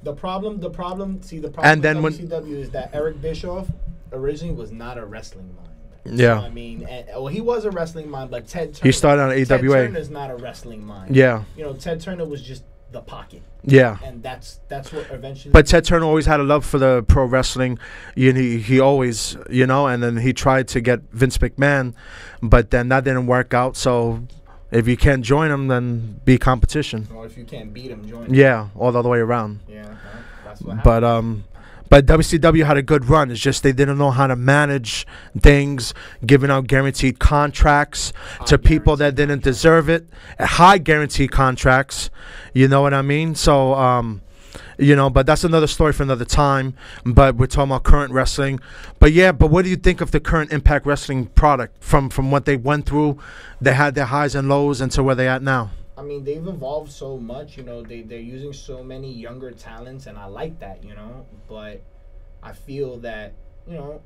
The problem and then with WCW is that Eric Bischoff originally was not a wrestling mind. Yeah. So, I mean, he was a wrestling mind, but Ted Turner. He started on AWA. Ted Turner's not a wrestling mind. Yeah. You know, Ted Turner was just the pocket. Yeah. And that's what eventually. But Ted Turner always had a love for the pro wrestling. He always, you know, and then he tried to get Vince McMahon, but then that didn't work out. So if you can't join him, then be competition. Or if you can't beat him, join him. Yeah, all the other way around. Yeah, that's what happened. But WCW had a good run. It's just they didn't know how to manage things, giving out guaranteed contracts to people that didn't deserve it. High guaranteed contracts, you know what I mean? So, you know, but that's another story for another time. But we're talking about current wrestling. But yeah, but what do you think of the current Impact Wrestling product from what they went through? They had their highs and lows into where they're at now. I mean, they've evolved so much, you know, they're using so many younger talents, and I like that, you know, but I feel that, you know,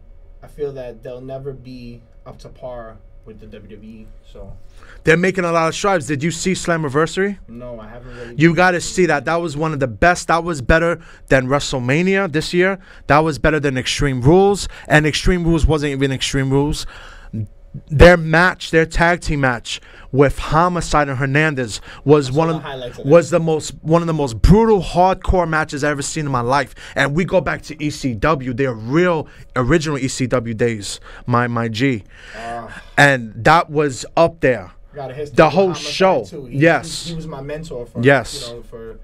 they'll never be up to par with the WWE, so. They're making a lot of strides. Did you see Slammiversary? No, I haven't really. You got to see that. That was one of the best. That was better than WrestleMania this year. That was better than Extreme Rules, and Extreme Rules wasn't even Extreme Rules. Their tag team match with Homicide and Hernandez was one of the most brutal, hardcore matches I've ever seen in my life. And we go back to ECW, their real original ECW days, my G, and that was up there. The whole show, yes, he was my mentor for for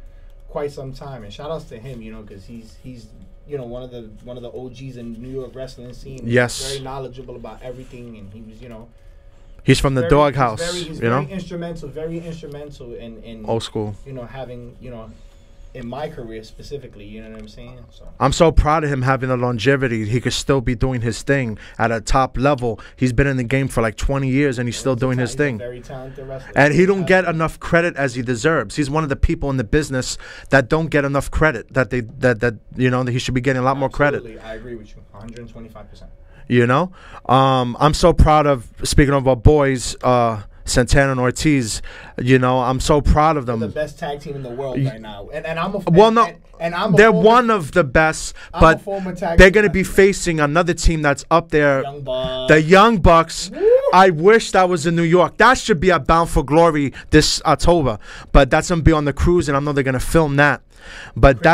quite some time, and shout outs to him, you know, because he's you know, one of the OGs in New York wrestling scene. Yes. Very knowledgeable about everything, and he was, you know. He's from the Doghouse. He's very instrumental in old school. You know, having, you know, in my career specifically, you know what I'm saying? So I'm so proud of him having the longevity. He could still be doing his thing at a top level. He's been in the game for like 20 years and he's still doing his thing. He's a very talented wrestler. And he don't get enough credit as he deserves. He's one of the people in the business that don't get enough credit, that you know, that he should be getting a lot more credit. I agree with you 125%. You know, I'm so proud of, speaking of our boys, Santana and Ortiz. You know, I'm so proud of them. They're the best tag team in the world right now, and I'm a well, no, and I'm a they're former, one of the best, but they're going to be facing another team that's up there, the Young Bucks. Woo! I wish that was in New York. That should be at Bound for Glory this October, but that's going to be on the cruise, and I know they're going to film that. But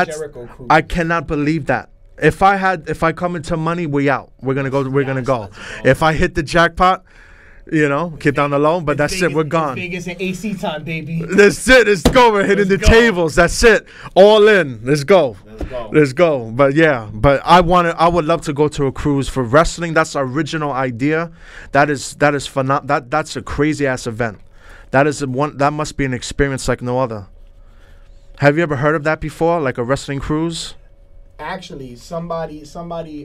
I cannot believe that. If I come into money, we out. We're gonna go. We're gonna go. If I hit the jackpot, you know, keep down the loan. But that's it. We're gone. Vegas and AC time, baby. That's it. Let's go. We're hitting the tables. That's it. All in. Let's go. Let's go. But yeah. But I would love to go to a cruise for wrestling. That's our original idea. That is phenomenal. That's a crazy ass event. That is one. That must be an experience like no other. Have you ever heard of that before? Like a wrestling cruise? Actually, somebody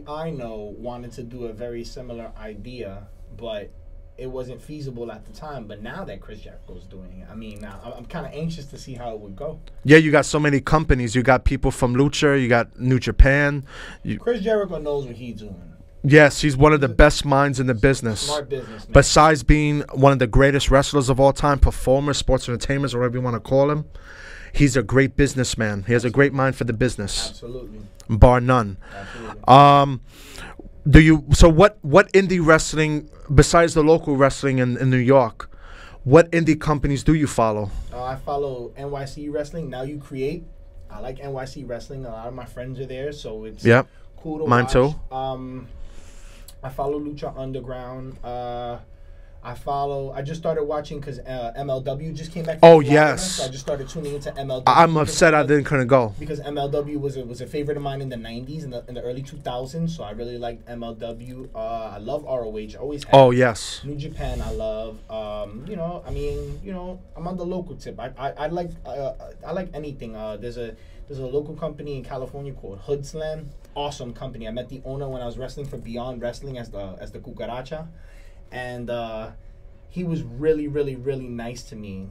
I know wanted to do a very similar idea, but it wasn't feasible at the time. But now that Chris Jericho's doing it, I mean, now I'm kind of anxious to see how it would go. Yeah, you got so many companies. You got people from Lucha. You got New Japan. Chris Jericho knows what he's doing. Yes, he's one of the best minds in the business. Smart business, man. Besides being one of the greatest wrestlers of all time, performers, sports entertainers, whatever you want to call him. He's a great businessman. He has a great mind for the business. Absolutely. Bar none. Absolutely. So what indie wrestling, besides the local wrestling in New York, what indie companies do you follow? I follow NYC Wrestling. Now You Create. I like NYC Wrestling. A lot of my friends are there, so it's cool to watch. Mine too. I follow Lucha Underground. I just started watching because MLW just came back. Yes. So I just started tuning into MLW. I'm upset I couldn't go. Because MLW was a favorite of mine in the 90s and in the early 2000s. So I really liked MLW. I love ROH. Always have. Oh, yes. New Japan I love. I'm on the local tip. I like anything. There's a local company in California called Hoodslam. Awesome company. I met the owner when I was wrestling for Beyond Wrestling as the Cucaracha. And he was really, really, really nice to me.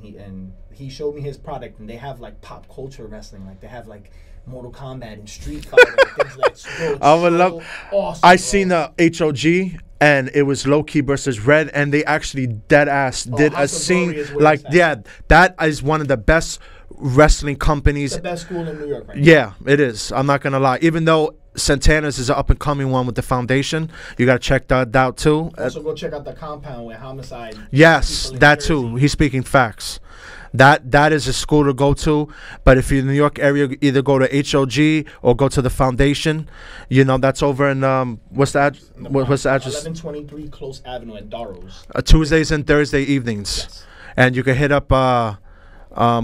He showed me his product, and they have like pop culture wrestling, like they have like Mortal Kombat and Street Fighter and things like that. I would love. Awesome. I seen the HOG, and it was Low Key versus Red, and they actually dead ass did a scene like that is one of the best wrestling companies. The best school in New York right now. Yeah, it is. I'm not gonna lie. Even though Santana's is an up-and-coming one with the Foundation. You got to check that out, too. Also, go check out the Compound with Homicide. Yes, that, too. He's speaking facts. That is a school to go to. But if you're in the New York area, either go to HOG or go to the Foundation. You know, that's over in, what's the address? 1123 Close Avenue at Darrow's. Tuesdays and Thursday evenings. Yes. And you can hit up,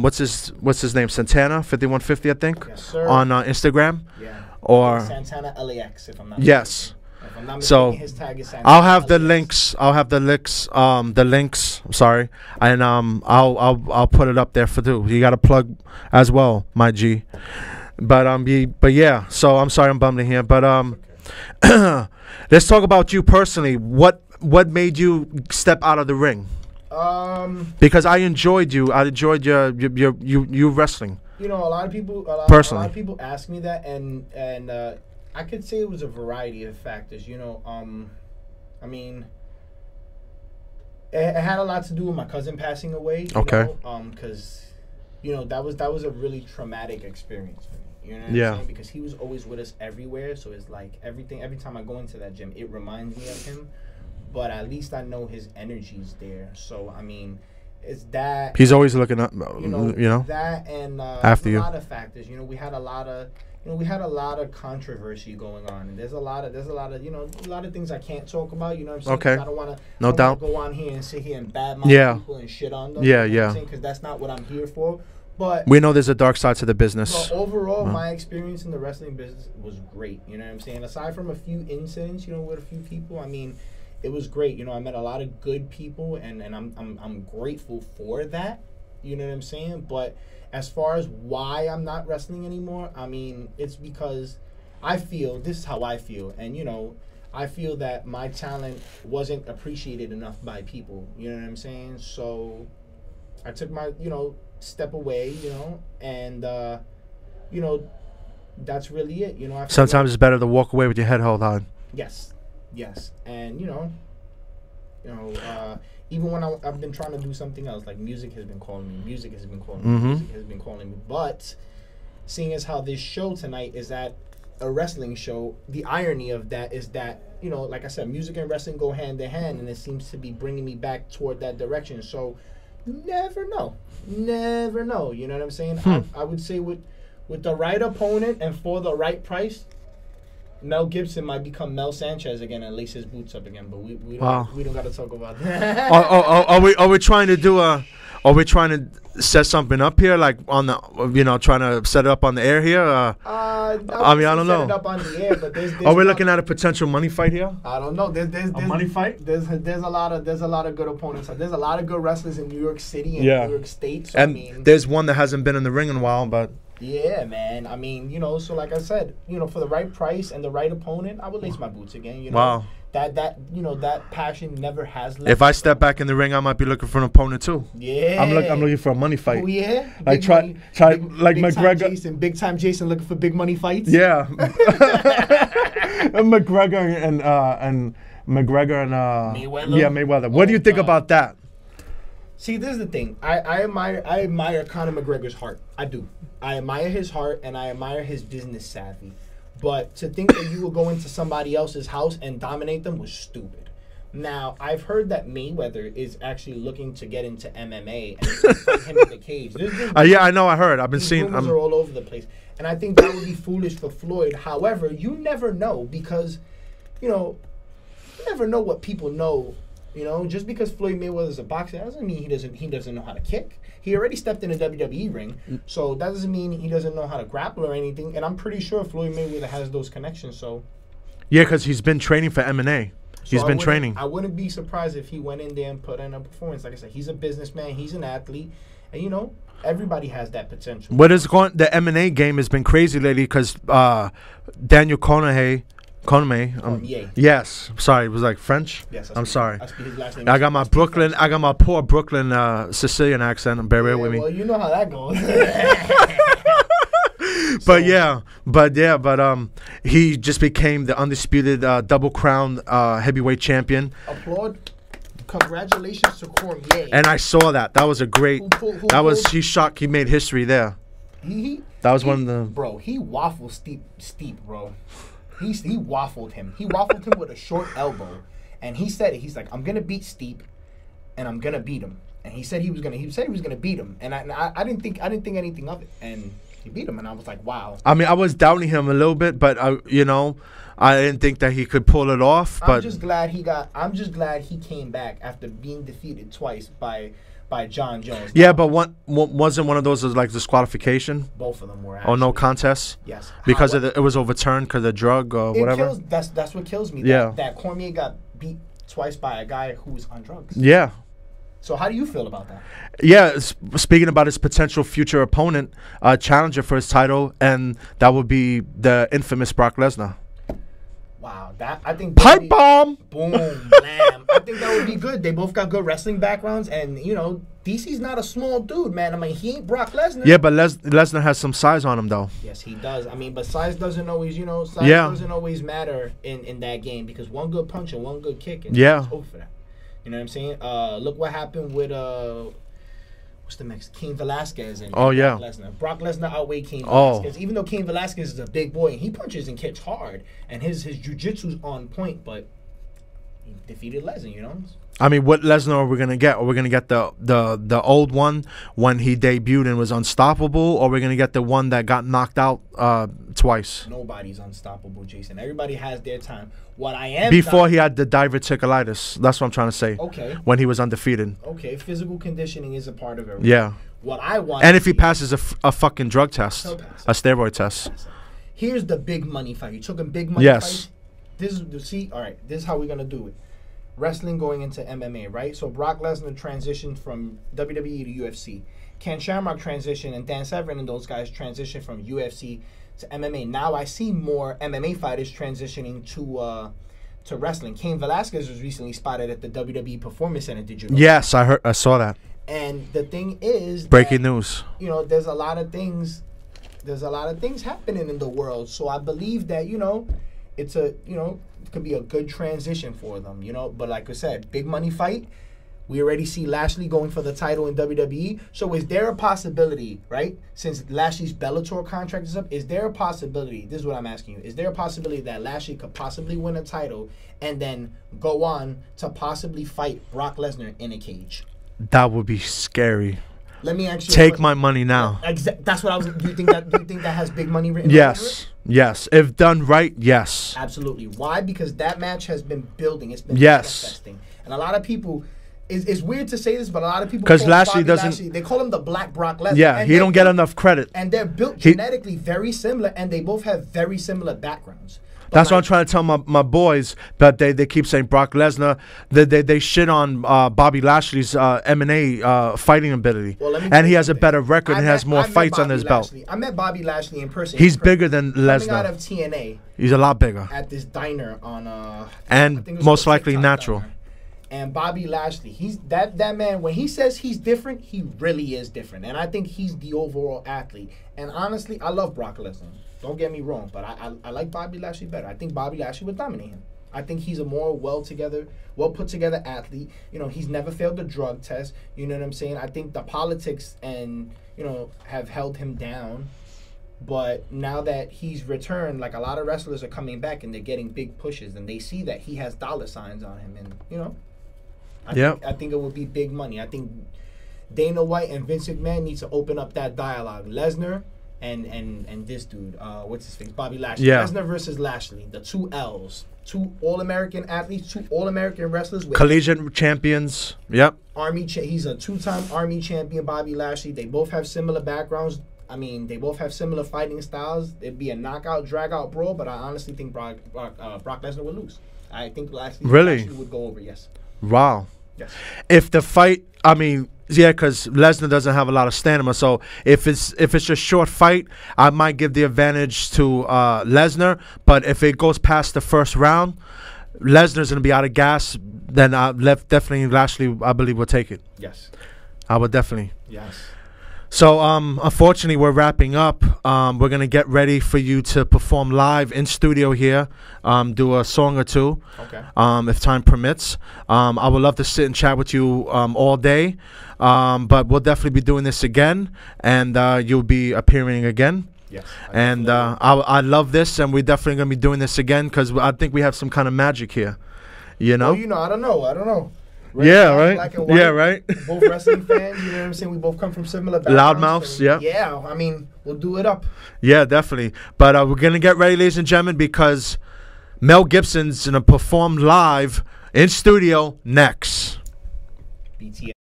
what's his name? Santana, 5150, I think. Yes, sir. On Instagram. Yeah. Or Santana LAX, if I'm not yes. mistaken. If I'm not so mistaken, his tag is Santana I'll have LAX. the links. I'll have the links. I'm sorry, and I'll put it up there for you. You got to plug as well, my G. But yeah. So I'm sorry I'm bumbling here, but let's talk about you personally. What made you step out of the ring? Because I enjoyed you. I enjoyed your wrestling. You know, a lot of people ask me that, and I could say it was a variety of factors. You know, I mean, it had a lot to do with my cousin passing away. Because that was a really traumatic experience for me. You know what I'm saying? Because he was always with us everywhere. So it's like every time I go into that gym, it reminds me of him. But at least I know his energy's there. So I mean. It's that he's always looking up, that and after you. A lot of factors. We had a lot of controversy going on, and there's a lot of a lot of things I can't talk about. You know what I'm saying? Okay. I don't want to go on here and sit here and badmouth people and shit on them. Yeah. Because that's not what I'm here for. But we know there's a dark side to the business. But overall, my experience in the wrestling business was great. You know what I'm saying? Aside from a few incidents, with a few people, I mean. It was great. I met a lot of good people, and I'm grateful for that. You know what I'm saying? But as far as why I'm not wrestling anymore, I mean, it's because this is how I feel. And, I feel that my talent wasn't appreciated enough by people. You know what I'm saying? So I took my, step away, and, that's really it. Sometimes it's better to walk away with your head held on. Yes. Yes, and even when I've been trying to do something else, like music has been calling me, music has been calling me. But seeing as how this show tonight is at a wrestling show, the irony of that is that, like I said, music and wrestling go hand in hand, and it seems to be bringing me back toward that direction. So you never know. You know what I'm saying? I would say with the right opponent and for the right price, Mel Gibson might become Mel Sanchez again and lace his boots up again, but we don't got to talk about that. Are we trying to do are we trying to set something up here, like on the trying to set it up on the air here? I don't know. Set it up on the air, but there's are we looking at a potential money fight here? I don't know. There's a money fight. There's a lot of good opponents. There's a lot of good wrestlers in New York City and New York State. So and there's one that hasn't been in the ring in a while, but. Yeah, man. I mean, so like I said, for the right price and the right opponent, I would lace my boots again. Wow. That passion never has left. If I step back in the ring, I might be looking for an opponent too. Yeah. I'm looking for a money fight. Oh yeah. Like try like McGregor. Big time Jason looking for big money fights. Yeah. McGregor and Mayweather. Yeah, Mayweather. What do you think about that? See, this is the thing. I admire Conor McGregor's heart. I do. I admire his heart and I admire his business savvy. But to think that you would go into somebody else's house and dominate them was stupid. Now, I've heard that Mayweather is actually looking to get into MMA and fight him in the cage. Yeah, I know. I heard. I've been seeing. Rumors are all over the place, and I think that would be foolish for Floyd. However, you never know because, you never know what people know. Just because Floyd Mayweather is a boxer doesn't mean he doesn't know how to kick. He already stepped in a WWE ring, so that doesn't mean he doesn't know how to grapple or anything. And I'm pretty sure Floyd Mayweather has those connections. So yeah, because he's been training for MNN. He's been training. I wouldn't be surprised if he went in there and put in a performance. Like I said, he's a businessman. He's an athlete, and everybody has that potential. What is going? The MNN game has been crazy lately because Daniel Cormier. Yes. Sorry, it was like French. Yes, I'm sorry. I speak his last name. I got my poor Brooklyn Sicilian accent. Bear with me. Well, you know how that goes. but he just became the undisputed double crown heavyweight champion. Applaud. Congratulations to Cormier. And I saw that. That was a great. He shocked. He made history there. That was one of the. Bro, he waffled steep, bro. He waffled him. He waffled him with a short elbow, and he said it. He's like, I'm gonna beat Steep, and I'm gonna beat him. And he said he was gonna beat him. And I didn't think anything of it. And he beat him, and I was like, wow. I mean, I was doubting him a little bit, but I didn't think that he could pull it off. But I'm just glad he came back after being defeated twice by John Jones. Yeah, but wasn't one of those like disqualification? Both of them were. Actually. Oh, no contest. Yes, because it was overturned because of drug or whatever. That's what kills me. Yeah, that Cormier got beat twice by a guy who was on drugs. Yeah. So how do you feel about that? Yeah, speaking about his potential future opponent, challenger for his title, and that would be the infamous Brock Lesnar. Wow, I think pipe bomb, boom, blam. I think that would be good. They both got good wrestling backgrounds, and DC's not a small dude, man. I mean, he ain't Brock Lesnar. Yeah, but Lesnar has some size on him, though. Yes, he does. I mean, but size doesn't always, doesn't always matter in that game because one good punch and one good kick, and it's over for that. You know what I'm saying? Look what happened with what's the next? Cain Velasquez and Brock Lesnar. Brock Lesnar outweighed Cain Velasquez, even though Cain Velasquez is a big boy and he punches and kicks hard, and his jiu-jitsu's on point, but he defeated Lesnar. I mean, what Lesnar are we gonna get? Are we gonna get the old one when he debuted and was unstoppable, or are we gonna get the one that got knocked out twice? Nobody's unstoppable, Jason. Everybody has their time. What I am before he had the diverticulitis. That's what I'm trying to say. Okay. When he was undefeated. Okay, physical conditioning is a part of it. Yeah. What I want. And if he passes a fucking drug test, a steroid test. Here's the big money fight. You took a big money fight. This is how we're gonna do it. Wrestling going into MMA, right? So Brock Lesnar transitioned from WWE to UFC. Ken Shamrock transitioned, and Dan Severn and those guys transitioned from UFC to MMA. Now I see more MMA fighters transitioning to wrestling. Cain Velasquez was recently spotted at the WWE Performance Center. Did you know? Yes, I saw that. And the thing is, breaking news. There's a lot of things happening in the world. So I believe that it's a, it could be a good transition for them, But like I said, big money fight. We already see Lashley going for the title in WWE. So is there a possibility, right? Since Lashley's Bellator contract is up, is there a possibility, this is what I'm asking you, is there a possibility that Lashley could possibly win a title and then go on to possibly fight Brock Lesnar in a cage? That would be scary. Let me actually take my money now. That's what I was. Do you think that has big money written? Yes, yes. If done right, yes. Absolutely. Why? Because that match has been building. It's been manifesting, and a lot of people. It's weird to say this, but a lot of people because Lashley doesn't. They call him the Black Brock Lesnar. Yeah, he don't get enough credit. And they're built genetically very similar, and they both have very similar backgrounds. That's what I'm trying to tell my boys, but they keep saying Brock Lesnar. They shit on Bobby Lashley's MMA fighting ability, and he has a better record and has more fights on his belt. I met Bobby Lashley in person. He's bigger than Lesnar. Coming out of TNA. He's a lot bigger. At this diner on and most likely natural. Diner. And Bobby Lashley, he's that man. When he says he's different, he really is different. And I think he's the overall athlete. And honestly, I love Brock Lesnar. Don't get me wrong, but I like Bobby Lashley better. I think Bobby Lashley would dominate him. I think he's a more well put together athlete. He's never failed a drug test. You know what I'm saying? I think the politics and have held him down. But now that he's returned, like a lot of wrestlers are coming back and they're getting big pushes, and they see that he has dollar signs on him, and I think it would be big money. I think Dana White and Vince McMahon need to open up that dialogue. Lesnar and this dude, what's his face, Bobby Lashley. Yeah. Lesnar versus Lashley, the two L's, two All-American athletes, two All-American wrestlers, with collegiate champions. Yep. He's a two-time Army champion, Bobby Lashley. They both have similar backgrounds. I mean, they both have similar fighting styles. It'd be a knockout, drag-out brawl, but I honestly think Brock Lesnar would lose. I think Lashley would go over. Yes. Wow. Yes. If the fight, I mean, yeah, because Lesnar doesn't have a lot of stamina. So if it's a short fight, I might give the advantage to Lesnar. But if it goes past the first round, Lesnar's gonna be out of gas. Then definitely Lashley, I believe, will take it. Yes. I would definitely. Yes. So, unfortunately, we're wrapping up. We're going to get ready for you to perform live in studio here, do a song or two, if time permits. I would love to sit and chat with you all day, but we'll definitely be doing this again, and you'll be appearing again. Yes. I love this, and we're definitely going to be doing this again because I think we have some kind of magic here, you know? Well, I don't know. Yeah, right. Yeah, right. Both wrestling fans, you know what I'm saying? We both come from similar backgrounds. Loudmouths, yeah. Yeah, I mean, we'll do it up. Yeah, definitely. But we're going to get ready, ladies and gentlemen, because Mel Gibson's going to perform live in studio next. BTS.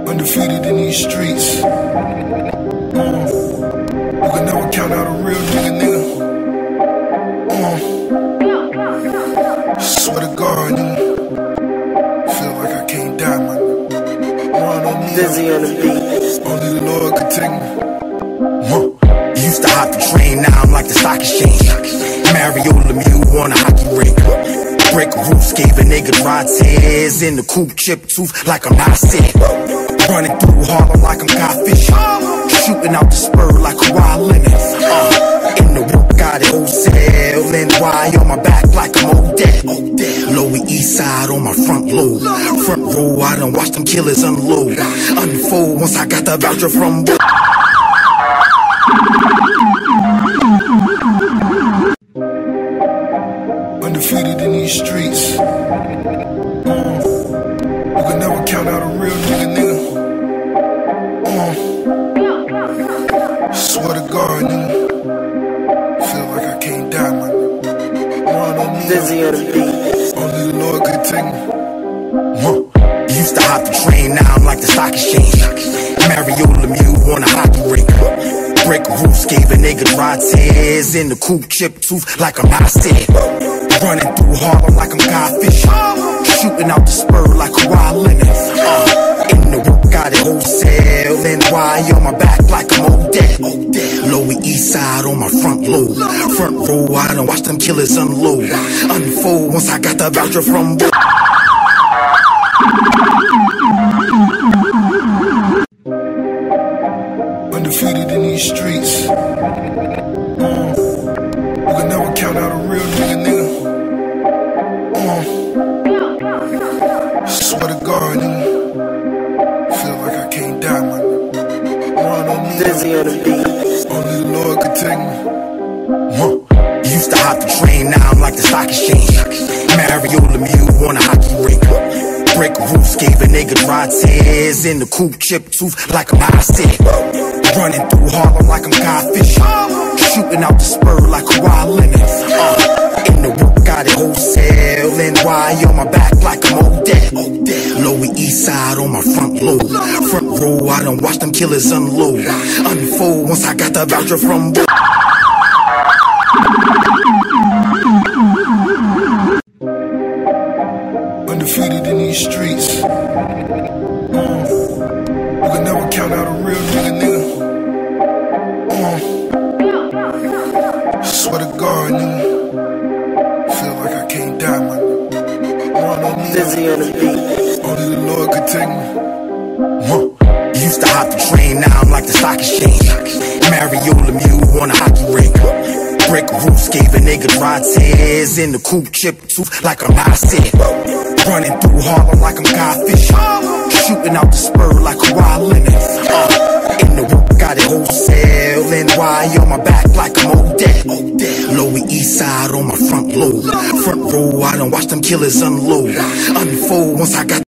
Undefeated in these streets. You can never count out a real nigga. Swear to God, feel like I can't die, man. Dizzy on the beat. Only the Lord could take me. Used to hop the train, now I'm like the stock exchange. Mario Lemieux on a hockey rink. Break roofs, gave a nigga dry tears in the coupe, chip tooth like I'm not sick. Running through Harlem like I'm codfish. Shooting out the spur like Kawhi Leonard. In the whip, got it wholesale. NY on my back like I'm Odell. Lower East Side on my front load. Front row, I done watch them killers unload. Unfold once I got the voucher from. Undefeated in these streets. You can never count out a real nigga. Swear to God, feel like I can't die, man. Dizzy on the beat. Only the Lord could take me. Used to hop the train, now I'm like like the stock exchange. Mario Lemieux on a hockey rink. Brick roofs gave a nigga dry tears. In the coop, chip tooth like I'm not dead. Running through Harlem like I'm Godfish. Shooting out the spur like Kawhi Leonard. In the work, got it wholesale. NY on my back like I'm Odell. Lower East Side on my front load. Front row, I done watch them killers unload. Unfold once I got the voucher from. Undefeated in these streets. You can never count out a real nigga. Swear to God, nigga. Feel like I can't die, man. Run on me. Dizzy on the beat. Only the Lord could take me. Used to hop the train, now I'm like the stock exchange. Mario Lemieux on a hockey rink. Brick roofs gave a nigga dry tears. In the coop, chip tooth like I'm Einstein. Running through Harlem like I'm Godfish. Shooting out the spur like Kawhi Leonard. In the work, got it wholesale. NY on my back like I'm Odell. Lower East Side on my front load. Front row, I done watch them killers unload. Unfold once I got the voucher from. Undefeated in these streets. You can never count out a real nigga. Swear to God, nigga. Feel like I can't die, man. Run on me. Dizzy on the beat. Only the Lord could take me. Used to hop the train, now I'm like the stock exchange. Mario Lemieux on a hockey rink. Brick roofs gave a nigga dry tears. In the coop, chip tooth like I'm Einstein. Running through Harlem like I'm Godfish. Shooting out the spur like Kawhi Leonard. In the work, got it wholesale. NY on my back like I'm Odell. Lower East Side on my front load. Front row, I done watch them killers unload. Unfold once I got